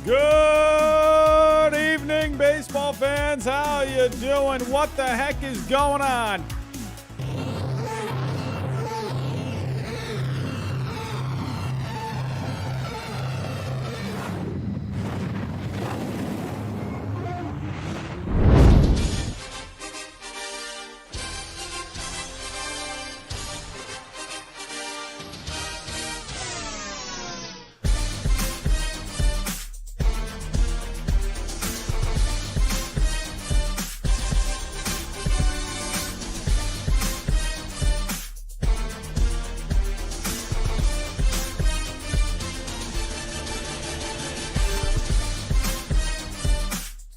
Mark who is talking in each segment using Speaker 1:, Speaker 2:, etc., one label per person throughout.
Speaker 1: Good evening, baseball fans. How you doing? What the heck is going on?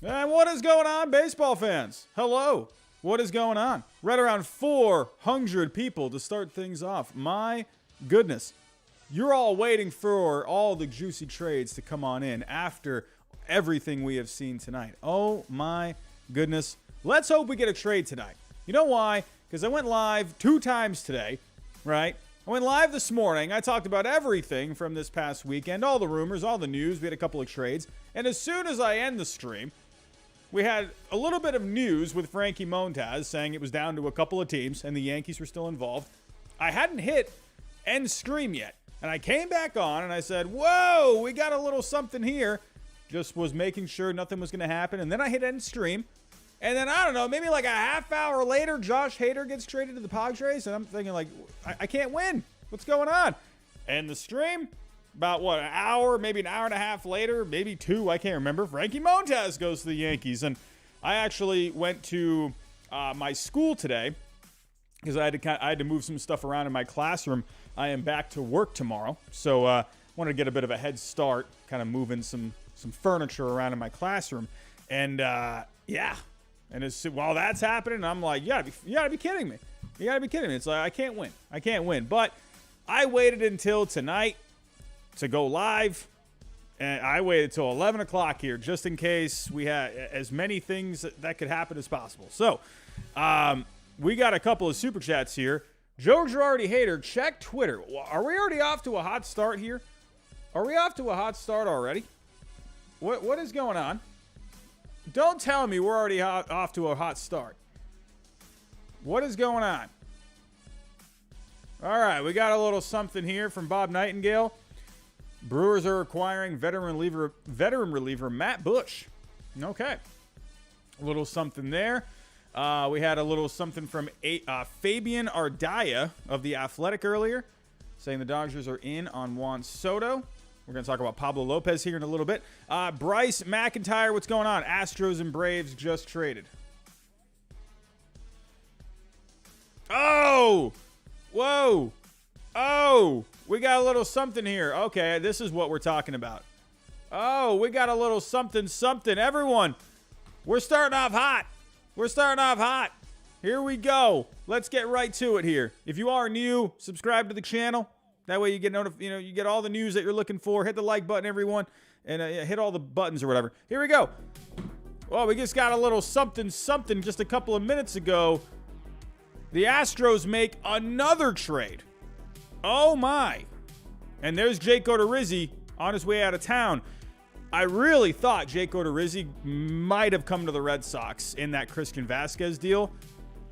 Speaker 1: And what is going on, baseball fans? Hello. What is going on? Right around 400 people to start things off. My goodness. You're all waiting for all the juicy trades to come on in after everything we have seen tonight. Oh, my goodness. Let's hope we get a trade tonight. You know why? Because I went live 2 times today, right? I went live this morning. I talked about everything from this past weekend, all the rumors, all the news. We had a couple of trades. And as soon as I end the stream, we had a little bit of news with Frankie Montas saying it was down to a couple of teams and the Yankees were still involved. I hadn't hit end stream yet. And I came back on and I said, whoa, we got a little something here. Just was making sure nothing was going to happen. And then I hit end stream. And then, I don't know, maybe like a half hour later, Josh Hader gets traded to the Padres. And I'm thinking like, I can't win. What's going on? And the stream, about what, an hour, maybe an hour and a half later, maybe 2, I can't remember. Frankie Montas goes to the Yankees. And I actually went to my school today because I had to move some stuff around in my classroom. I am back to work tomorrow. So wanted to get a bit of a head start, kind of moving some furniture around in my classroom. And yeah. And while that's happening, I'm like, you gotta be kidding me. You gotta be kidding me. It's like, I can't win. But I waited until tonight to go live, and I waited till 11 o'clock here just in case we had as many things that could happen as possible. So we got a couple of super chats here. Joe Girardi Hater, check Twitter. Are we already off to a hot start here? Are we off to a hot start already? What is going on? Don't tell me we're already off to a hot start. What is going on? All right, we got a little something here from Bob Nightingale. Brewers are acquiring veteran reliever Matt Bush. Okay. A little something there. We had a little something from Fabian Ardaya of The Athletic earlier, saying the Dodgers are in on Juan Soto. We're going to talk about Pablo Lopez here in a little bit. Bryce McIntyre, what's going on? Astros and Braves just traded. Oh! Whoa! Oh! We got a little something here. Okay, this is what we're talking about. Oh, we got a little something. Everyone, we're starting off hot. Here we go. Let's get right to it here. If you are new, subscribe to the channel. That way you get you get all the news that you're looking for. Hit the like button, everyone, and hit all the buttons or whatever. Here we go. Well, we just got a little something just a couple of minutes ago. The Astros make another trade. Oh, my. And there's Jake Odorizzi on his way out of town. I really thought Jake Odorizzi might have come to the Red Sox in that Christian Vazquez deal.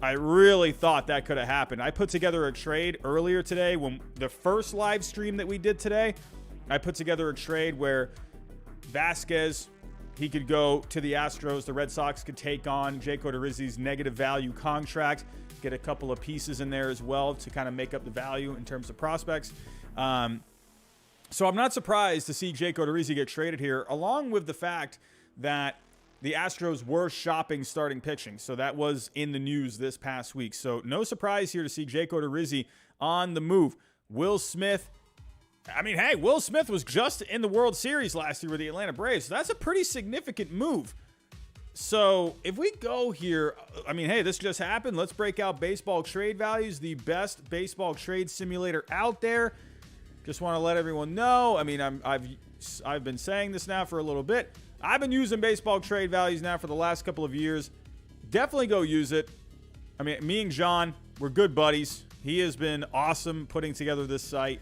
Speaker 1: I really thought that could have happened. I put together a trade earlier today when the first live stream that we did today. I put together a trade where Vazquez, he could go to the Astros. The Red Sox could take on Jake Odorizzi's negative value contract. Get a couple of pieces in there as well to kind of make up the value in terms of prospects. So I'm not surprised to see Jake Odorizzi get traded here, along with the fact that the Astros were shopping starting pitching. So that was in the news this past week. So no surprise here to see Jake Odorizzi on the move. Will Smith, Will Smith was just in the World Series last year with the Atlanta Braves. So that's a pretty significant move. So if we go here, this just happened. Let's break out baseball trade values, the best baseball trade simulator out there. Just want to let everyone know. I've been saying this now for a little bit. I've been using baseball trade values now for the last couple of years. Definitely go use it. Me and John, we're good buddies. He has been awesome putting together this site,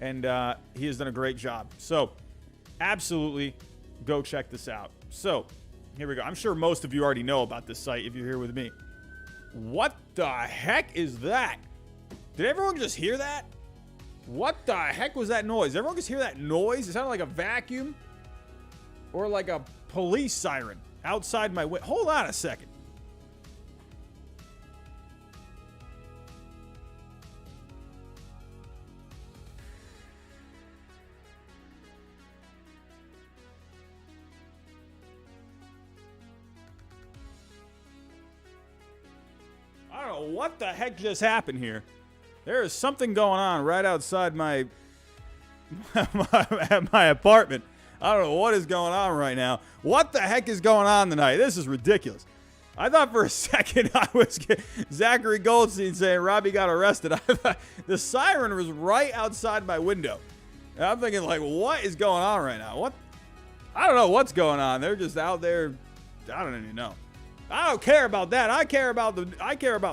Speaker 1: and he has done a great job. So absolutely go check this out. So, here we go. I'm sure most of you already know about this site if you're here with me. What the heck is that? Did everyone just hear that? What the heck was that noise? Did everyone just hear that noise? It sounded like a vacuum or like a police siren outside my window. Hold on a second. I don't know what the heck just happened here. There is something going on right outside my my apartment. I don't know what is going on right now. What the heck is going on tonight? This is ridiculous. I thought for a second I was Zachary Goldstein saying Robbie got arrested. I thought the siren was right outside my window. And I'm thinking, like, what is going on right now? What? I don't know what's going on. They're just out there. I don't even know. I don't care about that. I care about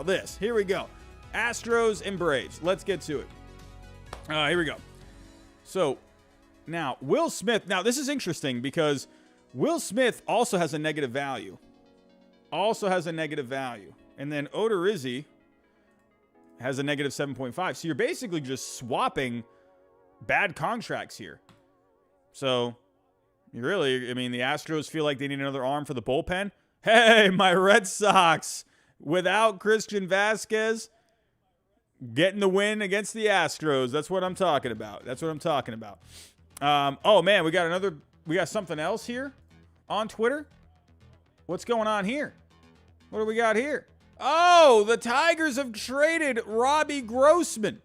Speaker 1: this. Here we go. Astros and Braves. Let's get to it. Here we go. So, now, Will Smith. Now, this is interesting because Will Smith also has a negative value. And then Odorizzi has a negative 7.5. So, you're basically just swapping bad contracts here. So, the Astros feel like they need another arm for the bullpen. Hey, my Red Sox, without Christian Vazquez, getting the win against the Astros. That's what I'm talking about. Oh, man, we got something else here on Twitter. What's going on here? What do we got here? Oh, the Tigers have traded Robbie Grossman.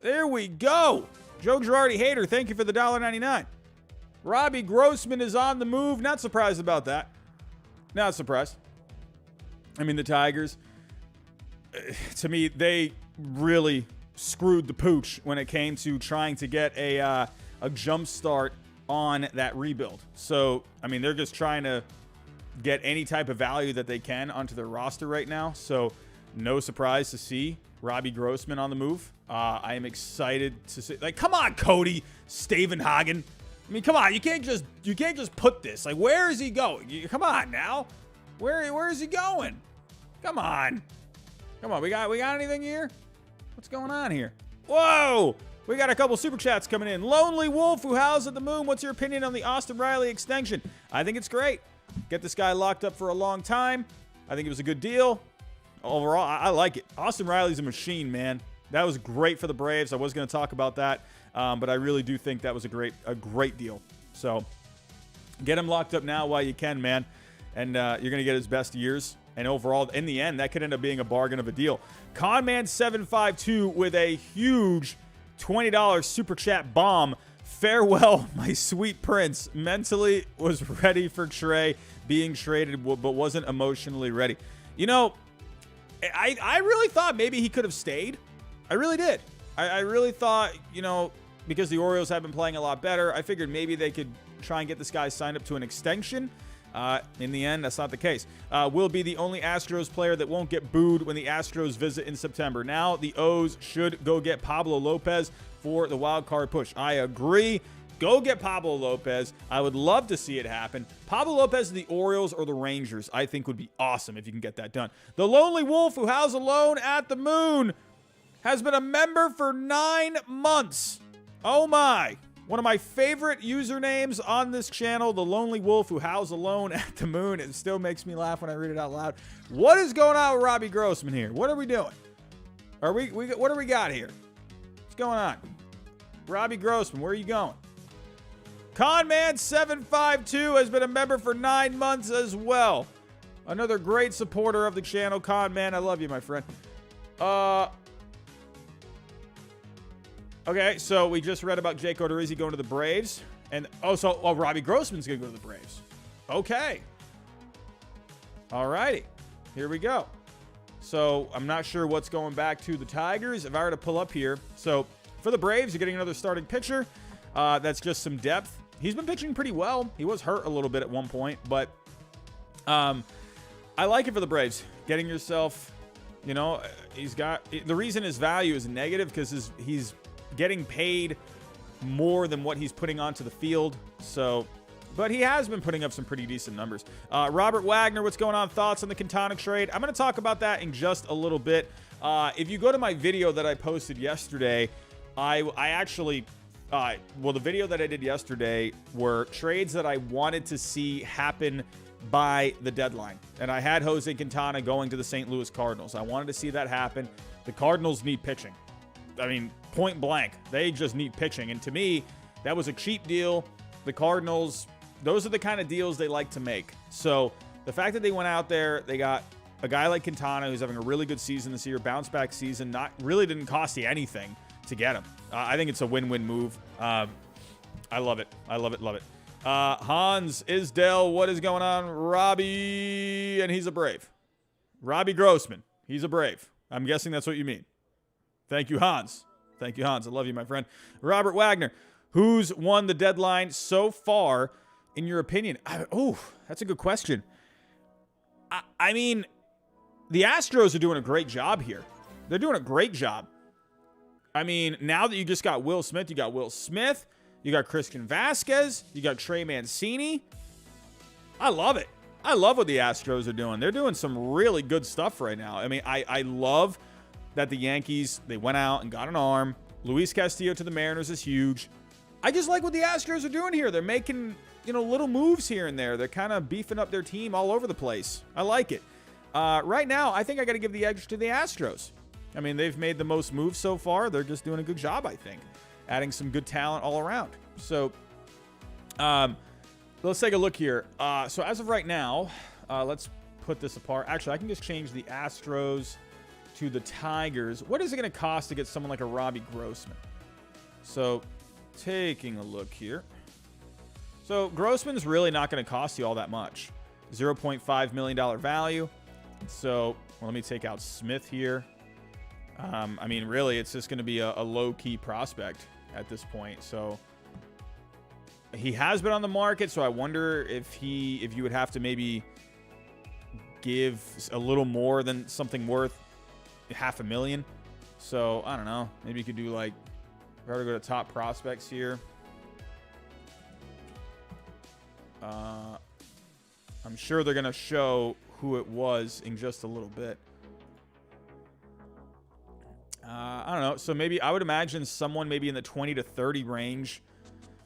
Speaker 1: There we go. Joe Girardi Hater, thank you for the $1.99. Robbie Grossman is on the move. Not surprised about that. Not surprised. I mean, the Tigers, to me, they really screwed the pooch when it came to trying to get a jump start on that rebuild. So, I mean, they're just trying to get any type of value that they can onto their roster right now. So, no surprise to see Robbie Grossman on the move. I am excited to see. Like, come on, Cody Stavenhagen. I mean, come on. You can't just put this. Like, where is he going? Come on now. Where is he going? Come on. We got anything here? What's going on here? Whoa! We got a couple super chats coming in. Lonely Wolf, who howls at the moon. What's your opinion on the Austin Riley extension? I think it's great. Get this guy locked up for a long time. I think it was a good deal. Overall, I like it. Austin Riley's a machine, man. That was great for the Braves. I was going to talk about that, but I really do think that was a great deal. So get him locked up now while you can, man, and you're going to get his best years. And overall, in the end, that could end up being a bargain of a deal. Conman752 with a huge $20 super chat bomb. Farewell, my sweet prince. Mentally was ready for Trey being traded, but wasn't emotionally ready. You know, I really thought maybe he could have stayed. I really did. I really thought, you know, because the Orioles have been playing a lot better, I figured maybe they could try and get this guy signed up to an extension. In the end, that's not the case. Will be the only Astros player that won't get booed when the Astros visit in September. Now the O's should go get Pablo Lopez for the wild card push. I agree. Go get Pablo Lopez. I would love to see it happen. Pablo Lopez to the Orioles or the Rangers, I think would be awesome if you can get that done. The Lonely Wolf, who howls alone at the moon, has been a member for 9 months. Oh my. One of my favorite usernames on this channel, The Lonely Wolf, who howls alone at the moon. It still makes me laugh when I read it out loud. What is going on with Robbie Grossman here? What are we doing? What do we got here? What's going on? Robbie Grossman, where are you going? Conman752 has been a member for 9 months as well. Another great supporter of the channel. Conman, I love you, my friend. Okay, so we just read about Jake Odorizzi going to the Braves. And, Robbie Grossman's going to go to the Braves. Okay. All righty. Here we go. So, I'm not sure what's going back to the Tigers. If I were to pull up here. So, for the Braves, you're getting another starting pitcher. That's just some depth. He's been pitching pretty well. He was hurt a little bit at one point. But I like it for the Braves. Getting yourself, you know, the reason his value is negative because he's getting paid more than what he's putting onto the field. So but he has been putting up some pretty decent numbers. Robert Wagner, what's going on? Thoughts on the Quintana trade? I'm going to talk about that in just a little bit. If you go to my video that I posted yesterday, I actually, the video that I did yesterday were trades that I wanted to see happen by the deadline. And I had Jose Quintana going to the St. Louis Cardinals. I wanted to see that happen. The Cardinals need pitching. I mean, point blank, they just need pitching. And to me, that was a cheap deal. The Cardinals, those are the kind of deals they like to make. So the fact that they went out there, they got a guy like Quintana who's having a really good season this year, bounce back season, really didn't cost you anything to get him. I think it's a win-win move. I love it. I love it. Love it. Hans Isdell, what is going on? Robbie, and he's a Brave. Robbie Grossman, he's a Brave. I'm guessing that's what you mean. Thank you, Hans. Thank you, Hans. I love you, my friend. Robert Wagner, who's won the deadline so far, in your opinion? That's a good question. I mean, the Astros are doing a great job here. They're doing a great job. I mean, now that you just got Will Smith, you got Will Smith, you got Christian Vazquez, you got Trey Mancini. I love it. I love what the Astros are doing. They're doing some really good stuff right now. I mean, I love that the Yankees, they went out and got an arm. Luis Castillo to the Mariners is huge. I just like what the Astros are doing here. They're making, little moves here and there. They're kind of beefing up their team all over the place. I like it. Right now, I think I got to give the edge to the Astros. I mean, they've made the most moves so far. They're just doing a good job, I think. Adding some good talent all around. So, let's take a look here. So as of right now, let's put this apart. Actually, I can just change the Astros to the Tigers. What is it going to cost to get someone like a Robbie Grossman? So, taking a look here. So, Grossman's really not going to cost you all that much. $0.5 million value. So, let me take out Smith here. I mean, really, it's just going to be a low-key prospect at this point. So, he has been on the market, so I wonder if you would have to maybe give a little more than something worth $500,000. So, I don't know. Maybe you could do, like, if I were to go to top prospects here. I'm sure they're going to show who it was in just a little bit. I don't know. So maybe I would imagine someone maybe in the 20 to 30 range.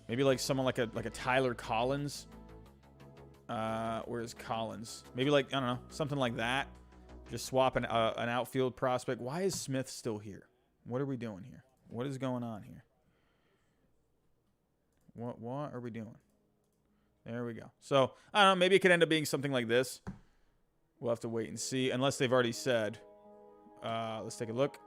Speaker 1: Maybe like someone like a Tyler Collins. Where's Collins? Maybe like, I don't know, something like that. Just swap an outfield prospect. Why is Smith still here? What are we doing here? What is going on here? What are we doing? There we go. So, I don't know. Maybe it could end up being something like this. We'll have to wait and see. Unless they've already said. Let's take a look.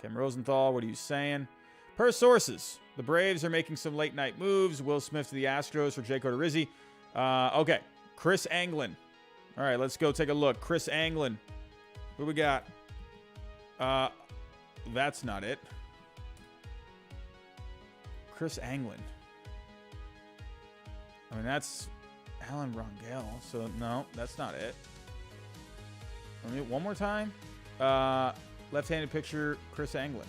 Speaker 1: Kim Rosenthal, what are you saying? Per sources, the Braves are making some late-night moves. Will Smith to the Astros for Jake Odorizzi. Okay. Chris Anglin. All right, let's go take a look. Chris Anglin. Who we got? That's not it. Chris Anglin. I mean, that's Alan Rangel. So, no, that's not it. Let me one more time. Left-handed pitcher, Chris Anglin.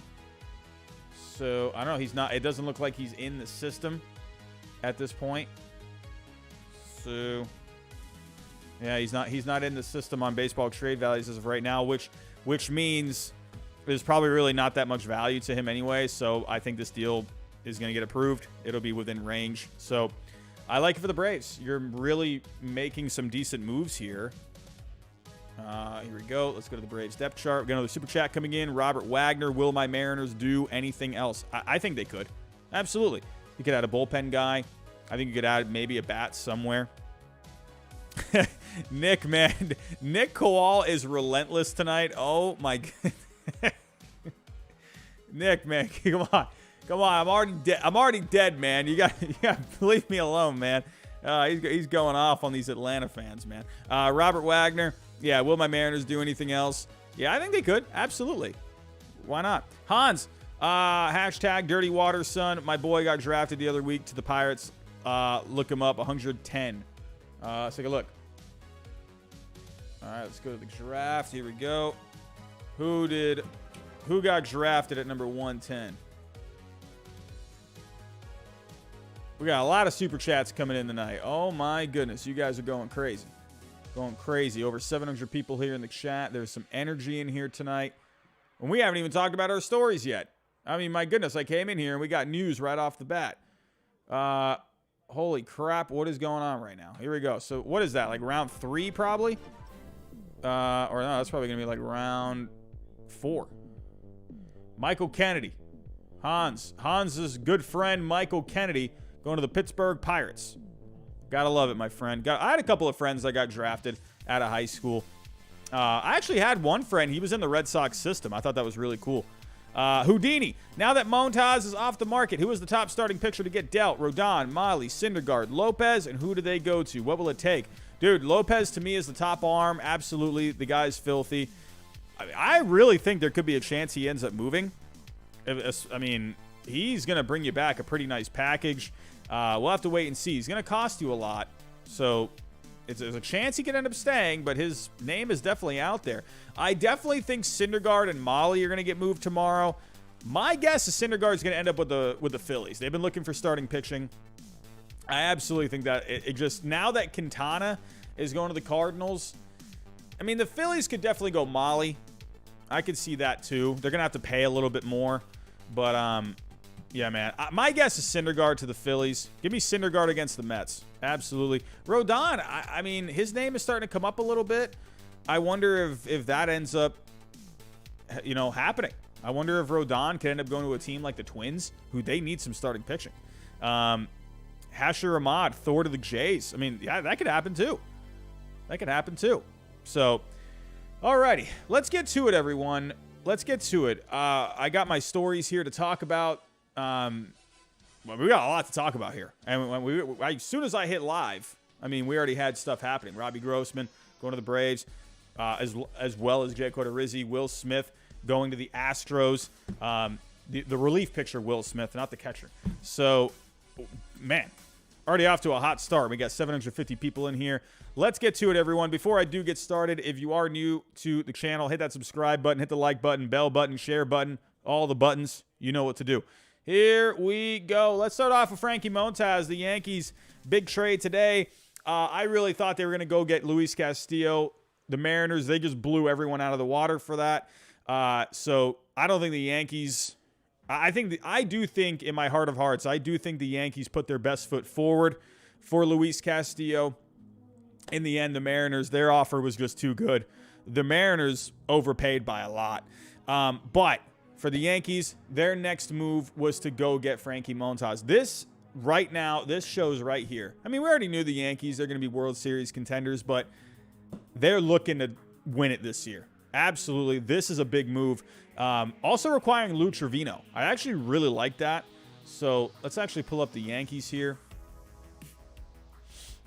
Speaker 1: So, I don't know. He's not. It doesn't look like he's in the system at this point. So, yeah, he's not in the system on baseball trade values as of right now, which means there's probably really not that much value to him anyway. So, I think this deal is going to get approved. It'll be within range. So, I like it for the Braves. You're really making some decent moves here. Here we go. Let's go to the Braves depth chart. We got another super chat coming in. Robert Wagner. Will my Mariners do anything else? I think they could. Absolutely. You could add a bullpen guy. I think you could add maybe a bat somewhere. Nick, man. Nick Kowal is relentless tonight. Oh, my God. Nick, man. Come on. Come on. I'm already dead. I'm already dead, man. You got to leave me alone, man. He's going off on these Atlanta fans, man. Robert Wagner. Yeah, will my Mariners do anything else? Yeah, I think they could. Absolutely. Why not? Hans, hashtag Dirty Water Son. My boy got drafted the other week to the Pirates. Look him up, 110. Let's take a look. All right, let's go to the draft. Here we go. Who got drafted at number 110? We got a lot of super chats coming in tonight. Oh, my goodness. You guys are going crazy. Going crazy. Over 700 people here in the chat. There's some energy in here tonight. And we haven't even talked about our stories yet. I mean, my goodness. I came in here and we got news right off the bat. Holy crap. What is going on right now? Here we go. So, what is that? Like round 3 probably? Or no, that's probably going to be like round 4. Michael Kennedy. Hans's good friend, Michael Kennedy, going to the Pittsburgh Pirates. Gotta love it, my friend. I had a couple of friends that got drafted out of high school. I actually had one friend. He was in the Red Sox system. I thought that was really cool. Houdini. Now that Montas is off the market, who is the top starting pitcher to get dealt? Rodon, Miley, Syndergaard, Lopez, and who do they go to? What will it take? Dude, Lopez to me is the top arm. Absolutely. The guy's filthy. I really think there could be a chance he ends up moving. I mean, he's going to bring you back a pretty nice package. We'll have to wait and see. He's going to cost you a lot. So there's a chance he could end up staying, but his name is definitely out there. I definitely think Syndergaard and Molly are going to get moved tomorrow. My guess is Syndergaard's going to end up with the Phillies. They've been looking for starting pitching. I absolutely think that it just, now that Quintana is going to the Cardinals, I mean, the Phillies could definitely go Molly. I could see that too. They're going to have to pay a little bit more. But, yeah, man. My guess is Syndergaard to the Phillies. Give me Syndergaard against the Mets. Absolutely. Rodon, I mean, his name is starting to come up a little bit. I wonder if that ends up, happening. I wonder if Rodon could end up going to a team like the Twins, who they need some starting pitching. Hasher Ahmad, Thor to the Jays. I mean, yeah, that could happen too. So, alrighty. Let's get to it, everyone. Let's get to it. I got my stories here to talk about. Well, we got a lot to talk about here. And as soon as I hit live, I mean, we already had stuff happening. Robbie Grossman going to the Braves, as well as Jay Odorizzi, Will Smith going to the Astros. The relief pitcher, Will Smith, not the catcher. So, man, already off to a hot start. We got 750 people in here. Let's get to it, everyone. Before I do get started, if you are new to the channel, hit that subscribe button, hit the like button, bell button, share button, all the buttons. You know what to do. Here we go. Let's start off with Frankie Montas, the Yankees. Big trade today. I really thought they were going to go get Luis Castillo. The Mariners, they just blew everyone out of the water for that. So I don't think the Yankees... I do think in my heart of hearts, I do think the Yankees put their best foot forward for Luis Castillo. In the end, the Mariners, their offer was just too good. The Mariners overpaid by a lot. But for the Yankees, their next move was to go get Frankie Montas. This shows right here. I mean, we already knew the Yankees, they're going to be World Series contenders, but they're looking to win it this year. Absolutely. This is a big move. Also requiring Lou Trevino. I actually really like that. So let's actually pull up the Yankees here.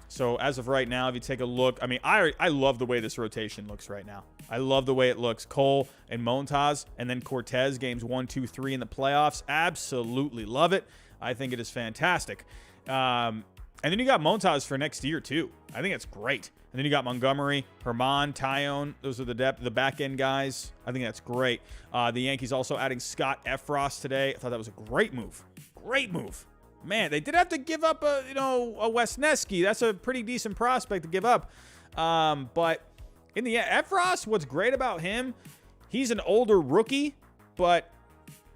Speaker 1: So as of right now, if you take a look, I mean, I love the way this rotation looks right now. I love the way it looks. Cole and Montas, and then Cortez, games 1, 2, 3 in the playoffs. Absolutely love it. I think it is fantastic. And then you got Montas for next year, too. I think it's great. And then you got Montgomery, Herman, Tyone. Those are the back-end guys. I think that's great. The Yankees also adding Scott Efros today. I thought that was a great move. Great move. Man, they did have to give up a Wesneski. That's a pretty decent prospect to give up. But in the end, Efros, what's great about him, he's an older rookie, but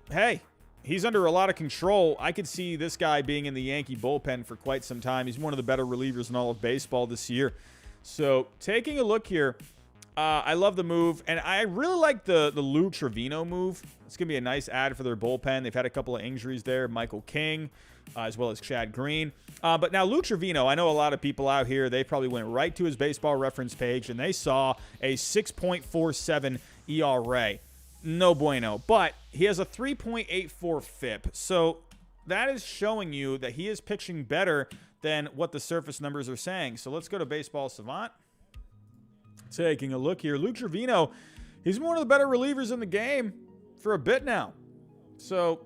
Speaker 1: hey, he's under a lot of control. I could see this guy being in the Yankee bullpen for quite some time. He's one of the better relievers in all of baseball this year. So taking a look here, I love the move, and I really like the Lou Trevino move. It's going to be a nice add for their bullpen. They've had a couple of injuries there. Michael King, as well as Chad Green. But now Lou Trevino, I know a lot of people out here, they probably went right to his baseball reference page, and they saw a 6.47 ERA. No bueno. But he has a 3.84 FIP. So that is showing you that he is pitching better than what the surface numbers are saying. So let's go to Baseball Savant. Taking a look here. Lou Trevino, he's one of the better relievers in the game for a bit now. So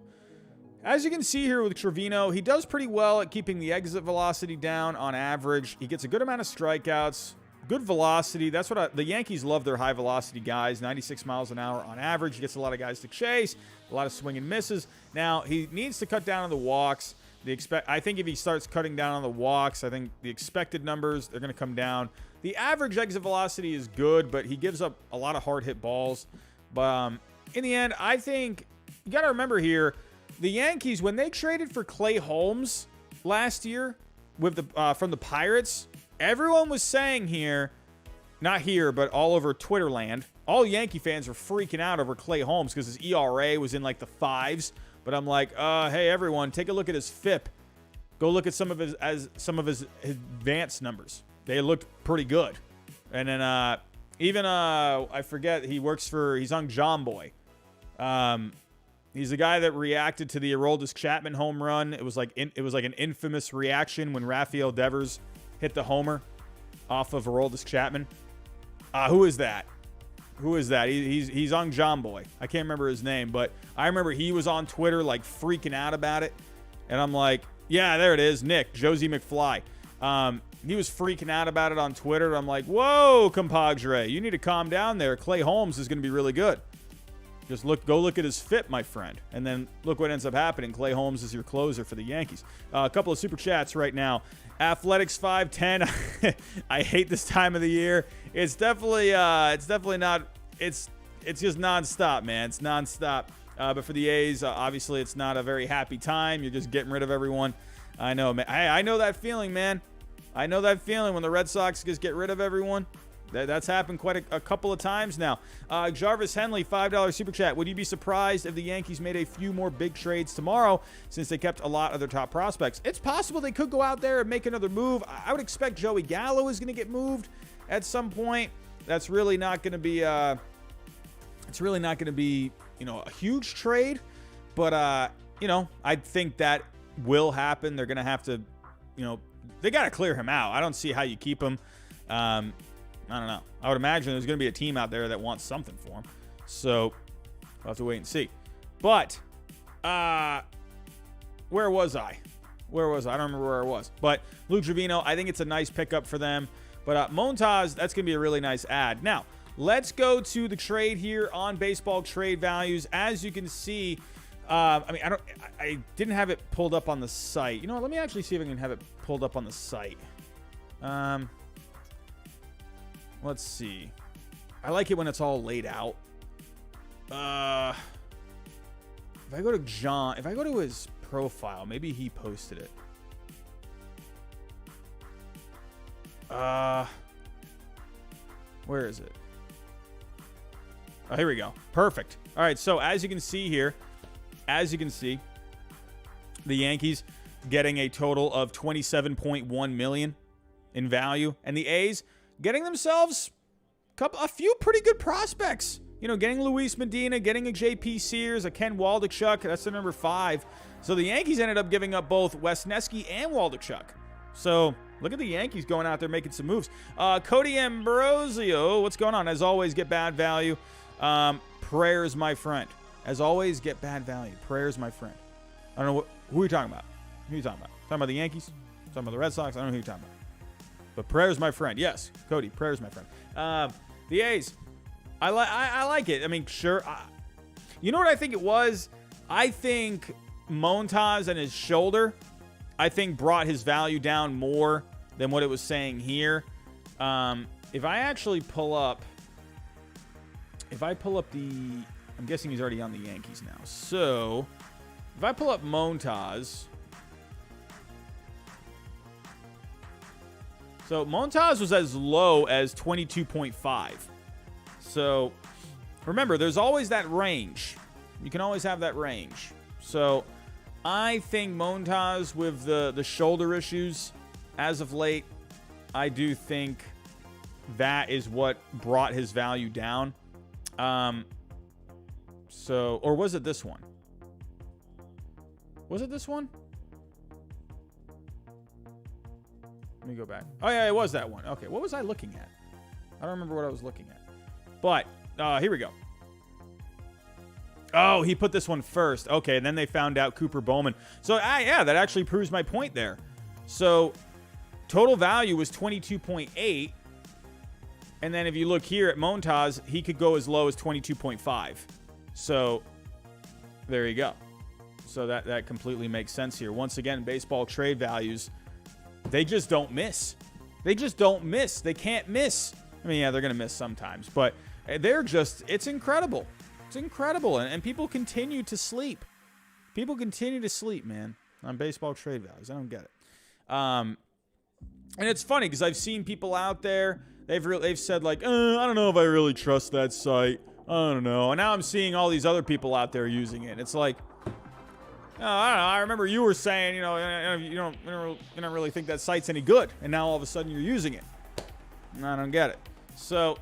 Speaker 1: as you can see here with Trevino, he does pretty well at keeping the exit velocity down on average. He gets a good amount of strikeouts, good velocity. That's what the Yankees love, their high velocity guys, 96 miles an hour on average. He gets a lot of guys to chase, a lot of swing and misses. Now, he needs to cut down on the walks. I think if he starts cutting down on the walks, I think the expected numbers, they're going to come down. The average exit velocity is good, but he gives up a lot of hard hit balls. But in the end, I think you got to remember here, the Yankees, when they traded for Clay Holmes last year with the from the Pirates, everyone was saying here, not here, but all over Twitter land, all Yankee fans were freaking out over Clay Holmes because his ERA was in like the 5s. But I'm like, hey, everyone, take a look at his FIP. Go look at some of his advanced numbers. They looked pretty good. And then I forget, he's on John Boy. He's the guy that reacted to the Aroldis Chapman home run. It was like an infamous reaction when Rafael Devers hit the homer off of Aroldis Chapman. Who is that? He's on John Boy. I can't remember his name, but I remember he was on Twitter like freaking out about it. And I'm like, yeah, there it is. Nick, Josie McFly. He was freaking out about it on Twitter. I'm like, whoa, compadre, you need to calm down there. Clay Holmes is going to be really good. Just go look at his FIP, my friend. And then look what ends up happening. Clay Holmes is your closer for the Yankees. A couple of super chats right now. Athletics 510. I hate this time of the year. It's definitely not. It's just nonstop, man. It's nonstop. But for the A's, obviously, it's not a very happy time. You're just getting rid of everyone. I know, man. I know that feeling, man. I know that feeling when the Red Sox just get rid of everyone. That's happened quite a couple of times now. Jarvis Henley, $5 super chat. Would you be surprised if the Yankees made a few more big trades tomorrow since they kept a lot of their top prospects? It's possible they could go out there and make another move. I would expect Joey Gallo is going to get moved at some point. That's really not going to be a huge trade, but I think that will happen. They're going to have to, they got to clear him out. I don't see how you keep him. I don't know. I would imagine there's going to be a team out there that wants something for him. So we'll have to wait and see. But where was I? I don't remember where I was. But Luke Trevino, I think it's a nice pickup for them. But Montas, that's going to be a really nice add. Now, let's go to the trade here on Baseball Trade Values. As you can see, I didn't have it pulled up on the site. You know what? Let me actually see if I can have it pulled up on the site. Let's see. I like it when it's all laid out. If I go to his profile, maybe he posted it. Where is it? Oh, here we go. Perfect. All right, so as you can see here, the Yankees getting a total of $27.1 million in value, and the A's getting themselves a few pretty good prospects. Getting Luis Medina, getting a J.P. Sears, a Ken Waldichuk. That's the number 5. So the Yankees ended up giving up both Wesneski and Waldichuk. So look at the Yankees going out there making some moves. Cody Ambrosio, what's going on? As always, get bad value. Prayers, my friend. As always, get bad value. Prayers, my friend. I don't know who are you talking about. Who are you talking about? Talking about the Yankees? Talking about the Red Sox? I don't know who you're talking about. But prayers, my friend. Yes, Cody, prayers, my friend. The A's, I like it. I mean, sure. You know what I think it was? I think Montas and his shoulder, I think brought his value down more than what it was saying here. If I actually pull up I'm guessing he's already on the Yankees now. So if I pull up Montas. So Montas was as low as 22.5. So remember, there's always that range. You can always have that range. So I think Montas with the shoulder issues as of late, I do think that is what brought his value down. Or was it this one? Was it this one? Let me go back. Oh, yeah, it was that one. Okay, what was I looking at? I don't remember what I was looking at. But, here we go. Oh, he put this one first. Okay, and then they found out Cooper Bowman. So, yeah, that actually proves my point there. So, total value was 22.8. And then if you look here at Montas, he could go as low as 22.5. So, there you go. So that completely makes sense here. Once again, baseball trade values, they just don't miss. They just don't miss. They can't miss. I mean, yeah, they're going to miss sometimes, but it's incredible. It's incredible. And people continue to sleep. People continue to sleep, man, on baseball trade values. I don't get it. And it's funny because I've seen people out there, they've said like, I don't know if I really trust that site. I don't know. And now I'm seeing all these other people out there using it. It's like, I don't know. I remember you were saying, you don't really think that site's any good, and now all of a sudden you're using it. I don't get it. So,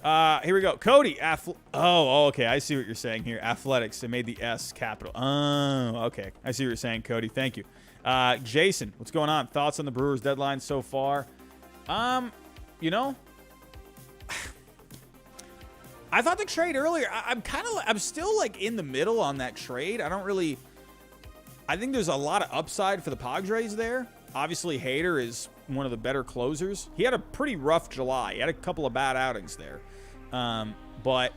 Speaker 1: here we go. Cody. Okay. I see what you're saying here. Athletics. They made the S capital. Oh, okay. I see what you're saying, Cody. Thank you. Jason, what's going on? Thoughts on the Brewers deadline so far? I thought the trade earlier. I'm still like in the middle on that trade. I think there's a lot of upside for the Padres there. Obviously, Hader is one of the better closers. He had a pretty rough July. He had a couple of bad outings there. But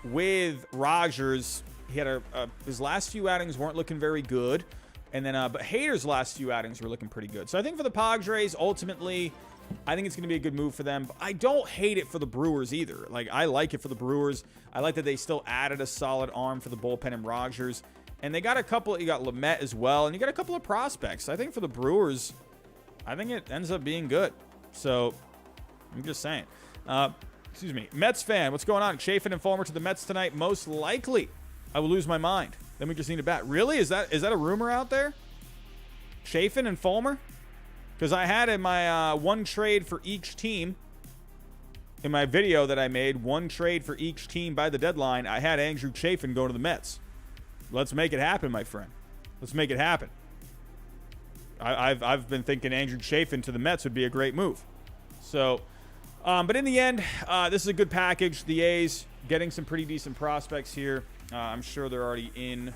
Speaker 1: with Rogers, he had his last few outings weren't looking very good. And then, but Hader's last few outings were looking pretty good. So I think for the Padres, ultimately, I think it's going to be a good move for them. But I don't hate it for the Brewers either. Like, I like it for the Brewers. I like that they still added a solid arm for the bullpen and Rogers. And they got you got Lamet as well, and you got a couple of prospects. I think for the Brewers, I think it ends up being good. So, I'm just saying. Excuse me. Mets fan, what's going on? Chafin and Fulmer to the Mets tonight. Most likely, I will lose my mind. Then we just need a bat. Really? Is that a rumor out there? Chafin and Fulmer? Because I had in my one trade for each team, in my video that I made, one trade for each team by the deadline, I had Andrew Chafin going to the Mets. Let's make it happen, my friend. Let's make it happen. I've been thinking Andrew Chafin to the Mets would be a great move. So, but in the end, this is a good package. The A's getting some pretty decent prospects here. I'm sure they're already in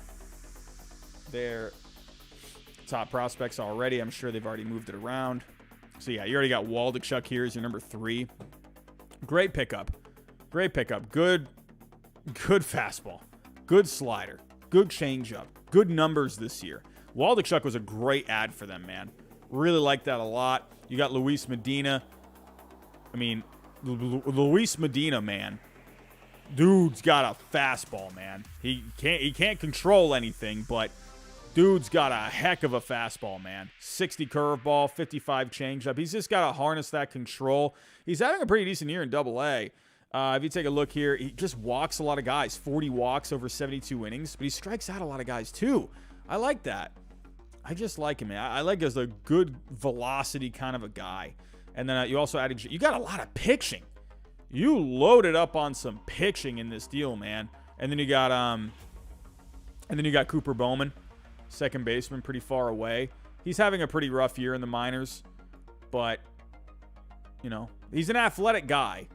Speaker 1: their top prospects already. I'm sure they've already moved it around. So, yeah, you already got Waldichuk here as your number 3. Great pickup. Great pickup. Good fastball. Good slider. Good changeup. Good numbers this year. Waldichuk was a great ad for them, man. Really like that a lot. You got Luis Medina. I mean, Luis Medina, man. Dude's got a fastball, man. He can't control anything, but dude's got a heck of a fastball, man. 60 curveball, 55 changeup. He's just got to harness that control. He's having a pretty decent year in Double-A. If you take a look here, he just walks a lot of guys. 40 walks over 72 innings, but he strikes out a lot of guys too. I like that. I just like him, man. I like him as a good velocity kind of a guy. And then you also added, you got a lot of pitching. You loaded up on some pitching in this deal, man. And then you got Cooper Bowman, second baseman, pretty far away. He's having a pretty rough year in the minors, but he's an athletic guy.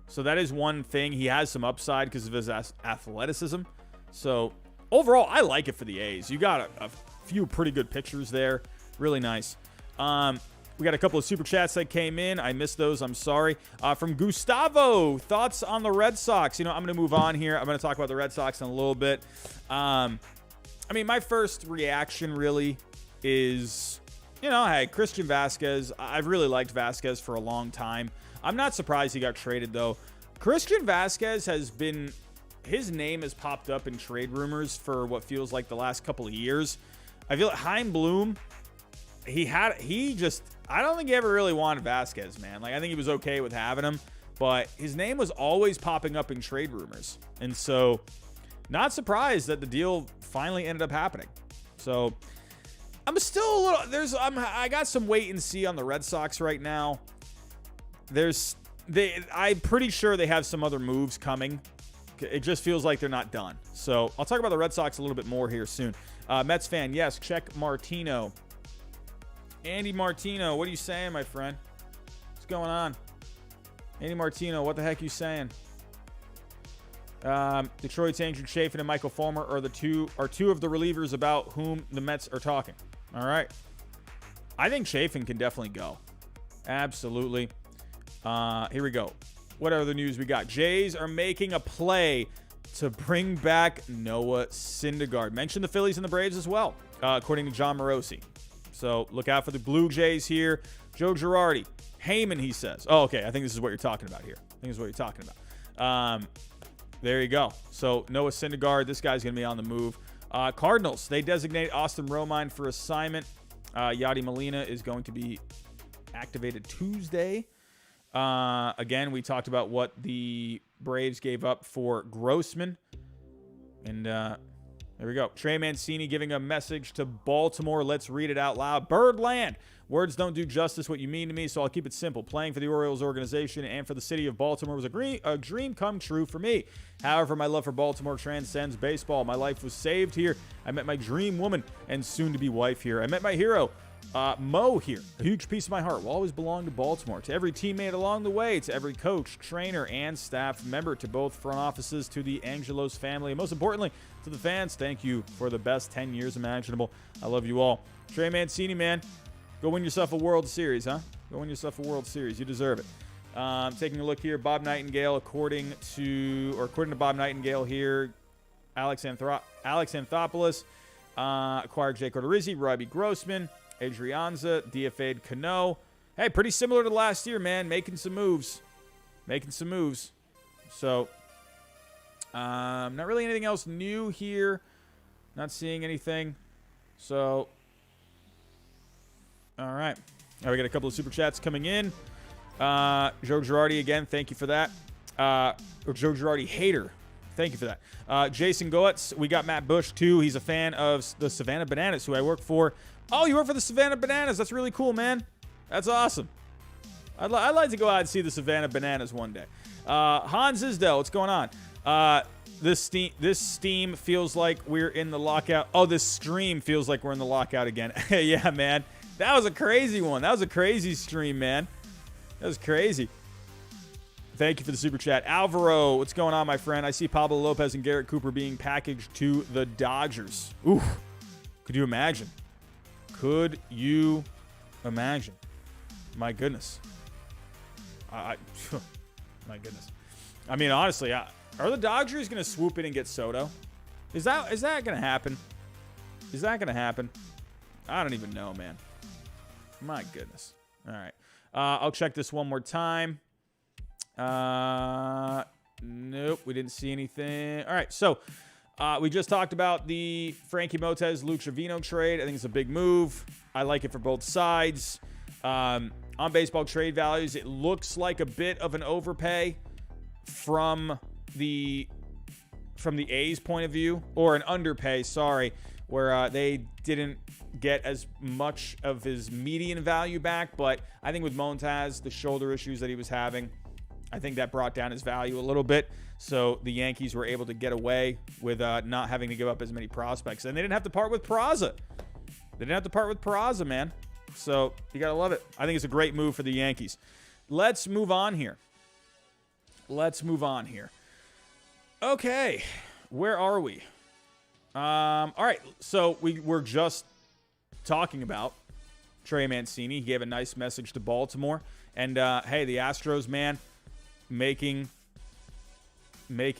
Speaker 1: So that is one thing. He has some upside because of his athleticism. So overall, I like it for the A's. You got a few pretty good pitchers there. Really nice. We got a couple of super chats that came in. I missed those. I'm sorry. From Gustavo, thoughts on the Red Sox? I'm going to move on here. I'm going to talk about the Red Sox in a little bit. My first reaction really is, hey, Christian Vazquez. I've really liked Vazquez for a long time. I'm not surprised he got traded, though. Christian Vazquez his name has popped up in trade rumors for what feels like the last couple of years. I feel like Chaim Bloom, I don't think he ever really wanted Vazquez, man. Like, I think he was okay with having him, but his name was always popping up in trade rumors. And so, not surprised that the deal finally ended up happening. So, I'm still a little, I got some wait and see on the Red Sox right now. I'm pretty sure they have some other moves coming. It just feels like they're not done. So I'll talk about the Red Sox a little bit more here soon. Mets fan, yes, check Martino. Andy Martino, what are you saying, my friend? What's going on? Andy Martino, what the heck are you saying? Detroit's Andrew Chafin and Michael Fulmer are two of the relievers about whom the Mets are talking. All right. I think Chafin can definitely go. Absolutely. Here we go. What other news we got? Jays are making a play to bring back Noah Syndergaard. Mentioned the Phillies and the Braves as well, according to John Morosi. So look out for the Blue Jays here. Joe Girardi. Heyman, he says. Oh, okay. I think this is what you're talking about here. There you go. So Noah Syndergaard, this guy's going to be on the move. Cardinals, they designate Austin Romine for assignment. Yadi Molina is going to be activated Tuesday. Again, we talked about what the Braves gave up for Grossman. And there we go. Trey Mancini giving a message to Baltimore. Let's read it out loud. Birdland. Words don't do justice what you mean to me, so I'll keep it simple. Playing for the Orioles organization and for the city of Baltimore was a dream come true for me. However, my love for Baltimore transcends baseball. My life was saved here. I met my dream woman and soon-to-be wife here. I met my hero, Mo, here. A huge piece of my heart will always belong to Baltimore. To every teammate along the way, to every coach, trainer, and staff member, to both front offices, to the Angelos family, and most importantly, to the fans, thank you for the best 10 years imaginable. I love you all. Trey Mancini, man. Go win yourself a World Series, huh? Go win yourself a World Series. You deserve it. Taking a look here, Bob Nightingale, according to Bob Nightingale here, Alex Anthopoulos acquired Jake Odorizzi, Robbie Grossman, Adrianza, DFA'd Cano. Hey, pretty similar to last year, man. Making some moves. So, not really anything else new here. Not seeing anything. So, all right. Now we got a couple of super chats coming in. Joe Girardi, again, thank you for that. Or Joe Girardi hater. Thank you for that. Jason Goetz, we got Matt Bush, too. He's a fan of the Savannah Bananas, who I work for. Oh, you work for the Savannah Bananas. That's really cool, man. That's awesome. I'd like to go out and see the Savannah Bananas one day. Hans Isdell, what's going on? This steam feels like we're in the lockout. Oh, this stream feels like we're in the lockout again. Yeah, man. That was a crazy one. That was a crazy stream, man. That was crazy. Thank you for the super chat. Alvaro, what's going on, my friend? I see Pablo Lopez and Garrett Cooper being packaged to the Dodgers. Ooh. Could you imagine? My goodness. My goodness. I mean, honestly, are the Dodgers going to swoop in and get Soto? Is that going to happen? I don't even know, man. My goodness. All right. I'll check this one more time. Nope, we didn't see anything. All right, so we just talked about the Frankie Montas, Luke Trevino trade. I think it's a big move. I like it for both sides. On baseball trade values, it looks like a bit of an overpay from the A's point of view, or an underpay, sorry, where they didn't get as much of his median value back. But I think with Montas, the shoulder issues that he was having, I think that brought down his value a little bit. So the Yankees were able to get away with not having to give up as many prospects. And they didn't have to part with Peraza. Man. So you got to love it. I think it's a great move for the Yankees. Let's move on here. Okay. Where are we? All right. So we were just talking about Trey Mancini. He gave a nice message to Baltimore. And, hey, the Astros, man, making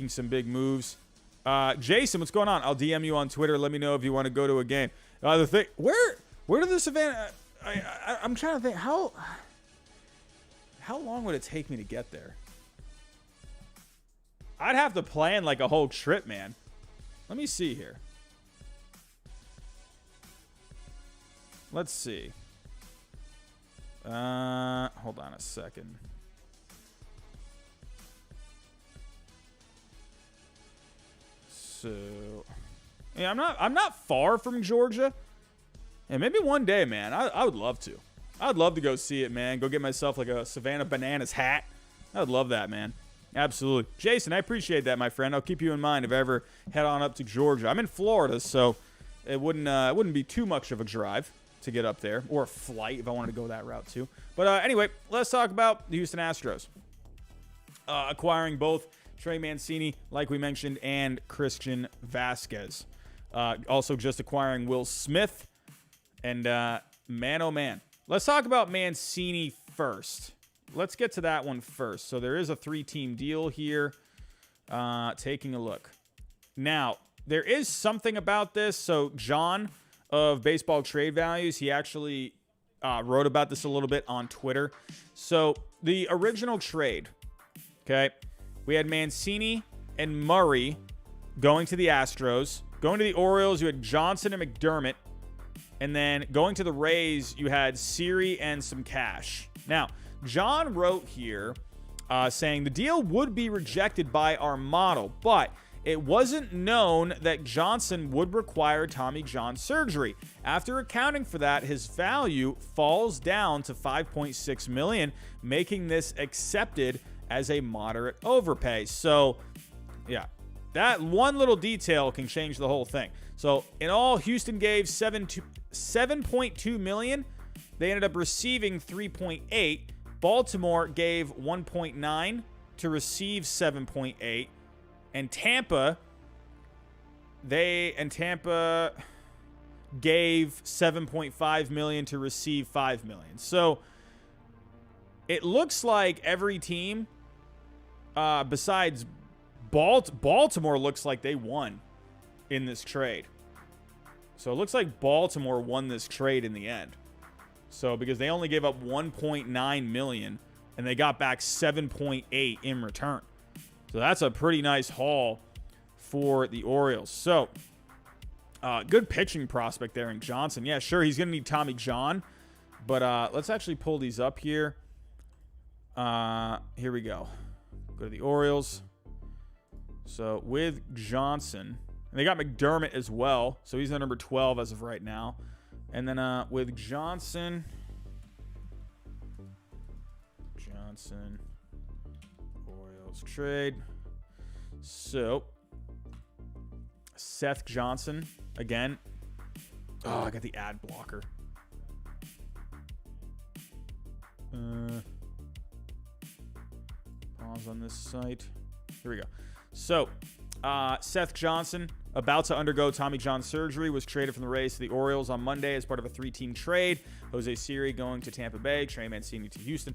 Speaker 1: some big moves. Jason, what's going on? I'll DM you on Twitter. Let me know if you want to go to a game. Where did the Savannah... I'm trying to think. How long would it take me to get there? I'd have to plan like a whole trip, man. Let me see here. Let's see. Hold on a second. So, yeah, I'm not far from Georgia. And maybe one day, man, I would love to. I'd love to go see it, man. Go get myself like a Savannah Bananas hat. I would love that, man. Absolutely. Jason, I appreciate that, my friend. I'll keep you in mind if I ever head on up to Georgia. I'm in Florida, so it wouldn't be too much of a drive to get up there, or a flight if I wanted to go that route too. But anyway, let's talk about the Houston Astros. Acquiring both Trey Mancini, like we mentioned, and Christian Vazquez. Also just acquiring Will Smith. And man, oh man. Let's talk about Mancini first. Let's get to that one first. So there is a 3-team deal here. Taking a look. Now, there is something about this. So John of Baseball Trade Values, he actually wrote about this a little bit on Twitter. So the original trade, okay, we had Mancini and Murray going to the Astros. Going to the Orioles, you had Johnson and McDermott. And then going to the Rays, you had Siri and some cash. Now, John wrote here saying the deal would be rejected by our model, but it wasn't known that Johnson would require Tommy John surgery. After accounting for that, his value falls down to $5.6 million, making this accepted as a moderate overpay. So, yeah, that one little detail can change the whole thing. So, in all, Houston gave $7.2 million. They ended up receiving 3.8. Baltimore gave 1.9 to receive 7.8. And Tampa gave $7.5 million to receive $5 million. So it looks like every team besides Baltimore looks like they won in this trade. So it looks like Baltimore won this trade in the end. So because they only gave up 1.9 million and they got back 7.8 in return. So that's a pretty nice haul for the Orioles. So good pitching prospect there in Johnson. Yeah, sure, he's going to need Tommy John. But let's actually pull these up here. Here we go. Go to the Orioles. So with Johnson, and they got McDermott as well. So he's the number 12 as of right now. And then with Johnson, Orioles trade. So Seth Johnson again. Oh, I got the ad blocker. Pause on this site. Here we go. So Seth Johnson, about to undergo Tommy John surgery, was traded from the Rays to the Orioles on Monday as part of a 3-team trade. Jose Siri going to Tampa Bay, Trey Mancini to Houston.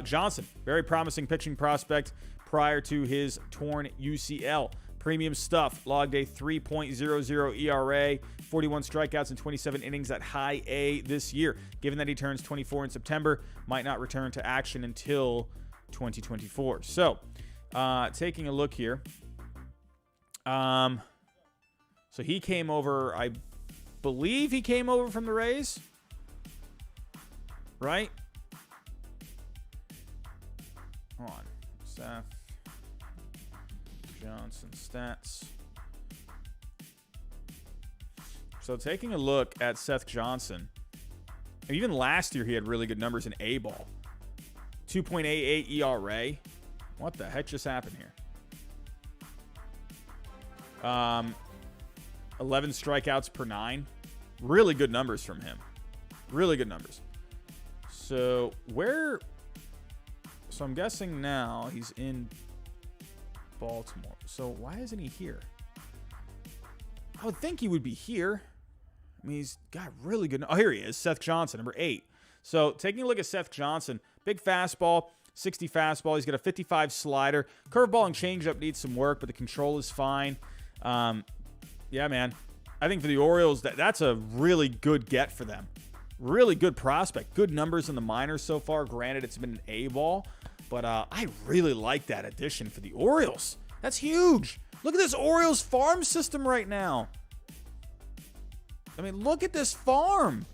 Speaker 1: Johnson, very promising pitching prospect prior to his torn UCL. Premium stuff, logged a 3.00 ERA, 41 strikeouts in 27 innings at high A this year. Given that he turns 24 in September, might not return to action until 2024. So, taking a look here. So he came over, I believe he came over from the Rays, right? Hold on. Seth Johnson stats. So taking a look at Seth Johnson, and even last year he had really good numbers in A-ball. 2.88 ERA. What the heck just happened here? 11 strikeouts per 9. Really good numbers from him. Really good numbers. So I'm guessing now he's in Baltimore. So why isn't he here? I would think he would be here. I mean, he's got really good. Oh, here he is. Seth Johnson, number 8. So taking a look at Seth Johnson, big fastball, 60 fastball. He's got a 55 slider. Curveball and changeup needs some work, but the control is fine. Yeah, man. I think for the Orioles, that's a really good get for them. Really good prospect. Good numbers in the minors so far. Granted, it's been an A-ball, but I really like that addition for the Orioles. That's huge. Look at this Orioles farm system right now. I mean, look at this farm.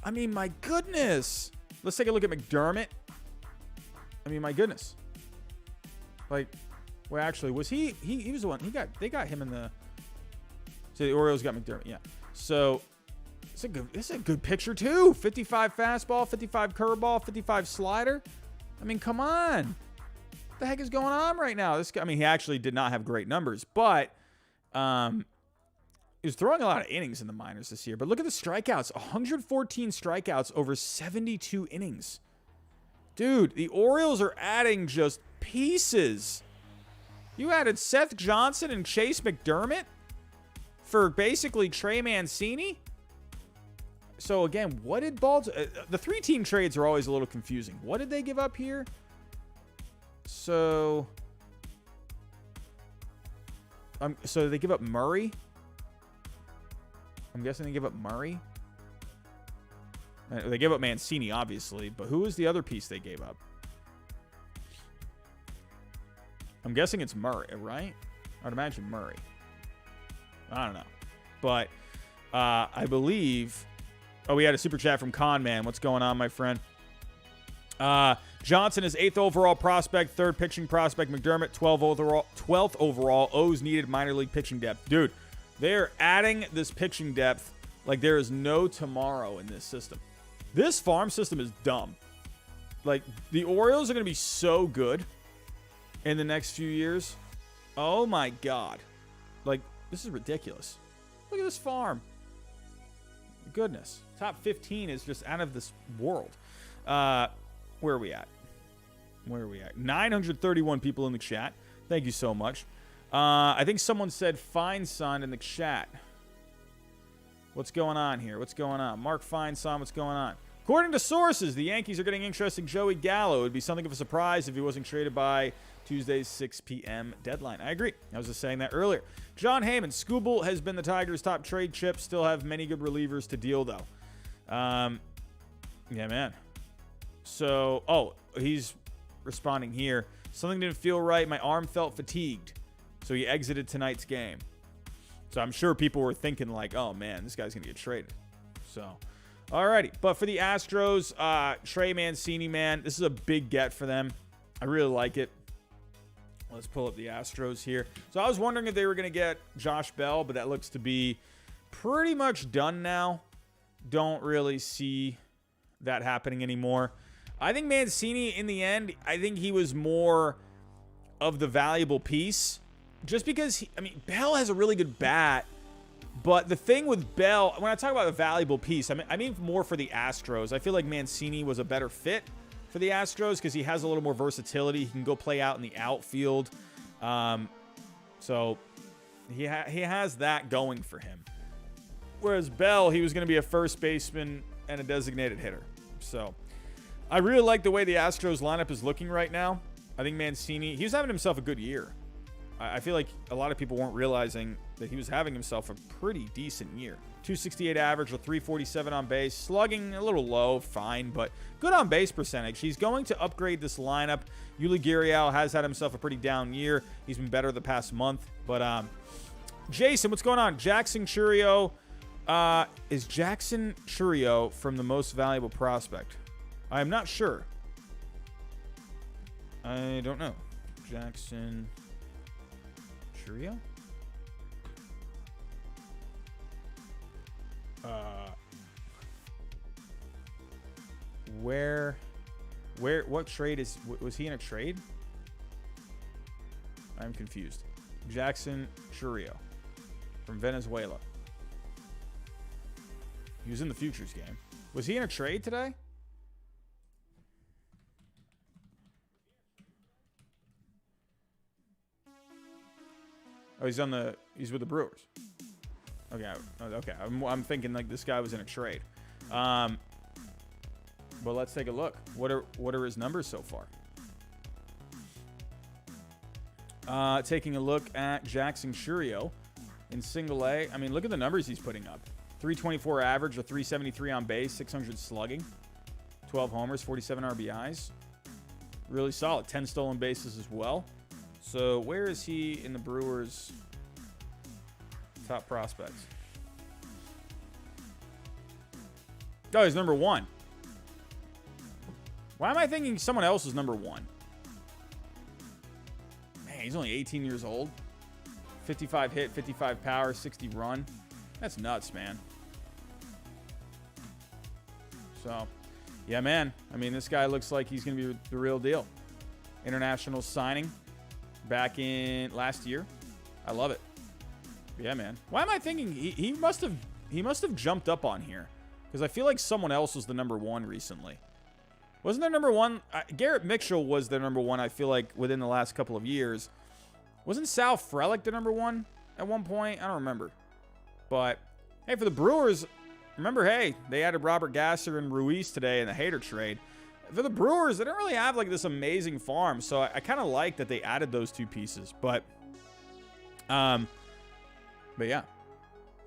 Speaker 1: I mean, my goodness. Let's take a look at McDermott. I mean, my goodness. Like, well, actually, was he was the one. They got him in the. So the Orioles got McDermott, yeah. So it's a good picture too. 55 fastball, 55 curveball, 55 slider. I mean, come on. What the heck is going on right now? This guy, I mean, he actually did not have great numbers, but he was throwing a lot of innings in the minors this year. But look at the strikeouts. 114 strikeouts over 72 innings. Dude, the Orioles are adding just pieces. You added Seth Johnson and Chase McDermott for basically Trey Mancini. So again, what did Baltimore? The 3-team trades are always a little confusing. What did they give up here? So So they give up Murray? I'm guessing they give up Murray? They gave up Mancini, obviously. But who was the other piece they gave up? I'm guessing it's Murray, right? I'd imagine Murray. I don't know. But I believe... Oh, we had a super chat from Con Man. What's going on, my friend? Johnson is 8th overall prospect, 3rd pitching prospect. McDermott, 12th overall. O's needed minor league pitching depth. Dude, they're adding this pitching depth like there is no tomorrow in this system. This farm system is dumb. Like, the Orioles are going to be so good in the next few years. Oh, my God. Like, this is ridiculous. Look at this farm. Goodness. Top 15 is just out of this world. Where are we at? 931 people in the chat. Thank you so much. I think someone said Feinson in the chat. What's going on here? What's going on? Mark Feinson, what's going on? According to sources, the Yankees are getting interested in Joey Gallo. It would be something of a surprise if he wasn't traded by Tuesday's 6 p.m. deadline. I agree. I was just saying that earlier. John Heyman, Skubal has been the Tigers' top trade chip. Still have many good relievers to deal, though. Yeah, man. So, he's responding here. Something didn't feel right. My arm felt fatigued. So he exited tonight's game. So I'm sure people were thinking like, oh, man, this guy's going to get traded. So, alrighty. But for the Astros, Trey Mancini, man, this is a big get for them. I really like it. Let's pull up the Astros here. So I was wondering if they were going to get Josh Bell, but that looks to be pretty much done now. Don't really see that happening anymore. I think Mancini, in the end, I think he was more of the valuable piece. Just because, Bell has a really good bat. But the thing with Bell, when I talk about a valuable piece, I mean more for the Astros. I feel like Mancini was a better fit for the Astros because he has a little more versatility. He can go play out in the outfield. So he has that going for him. Whereas Bell, he was going to be a first baseman and a designated hitter. So I really like the way the Astros lineup is looking right now. I think Mancini, he was having himself a good year. I feel like a lot of people weren't realizing that he was having himself a pretty decent year. 268 average, a 347 on base, slugging a little low, fine, but good on base percentage. He's going to upgrade this lineup. Yuli Gurriel has had himself a pretty down year. He's been better the past month. But Jason, what's going on? Jackson Chourio. Is Jackson Chourio from the most valuable prospect? I am not sure. I don't know. Jackson Chourio? What trade was he in a trade? I'm confused. Jackson Chourio from Venezuela. He was in the futures game. Was he in a trade today? Oh, he's with the Brewers. Okay. I'm thinking like this guy was in a trade. But let's take a look. What are his numbers so far? Taking a look at Jackson Chourio in single A. Look at the numbers he's putting up. 324 average, a 373 on base, 600 slugging, 12 homers, 47 RBIs. Really solid. 10 stolen bases as well. So where is he in the Brewers' top prospects? Oh, he's number 1. Why am I thinking someone else is number 1? Man, he's only 18 years old. 55 hit, 55 power, 60 run. That's nuts, man. So, yeah, man. This guy looks like he's going to be the real deal. International signing back in last year. I love it. Yeah, man. Why am I thinking he must have jumped up on here? Because I feel like someone else was the number 1 recently. Wasn't there number 1? Garrett Mitchell was the number 1, I feel like, within the last couple of years. Wasn't Sal Frelick the number 1 at one point? I don't remember. But, hey, for the Brewers, remember, hey, they added Robert Gasser and Ruiz today in the Hader trade. For the Brewers, they don't really have, like, this amazing farm. So I kind of like that they added those two pieces. But But yeah.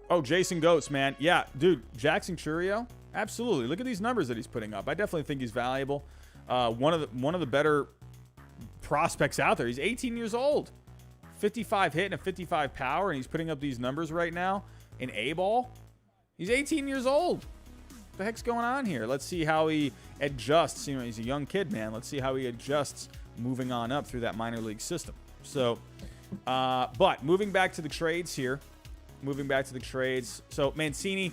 Speaker 1: Oh, Jason Goats, man. Yeah, dude, Jackson Chourio, absolutely. Look at these numbers that he's putting up. I definitely think he's valuable. One of the better prospects out there. He's 18 years old. 55 hit and a 55 power, and he's putting up these numbers right now in A-ball. He's 18 years old. What the heck's going on here? Let's see how he adjusts. You know, he's a young kid, man. Let's see how he adjusts moving on up through that minor league system. So, but moving back to the trades here. So, Mancini,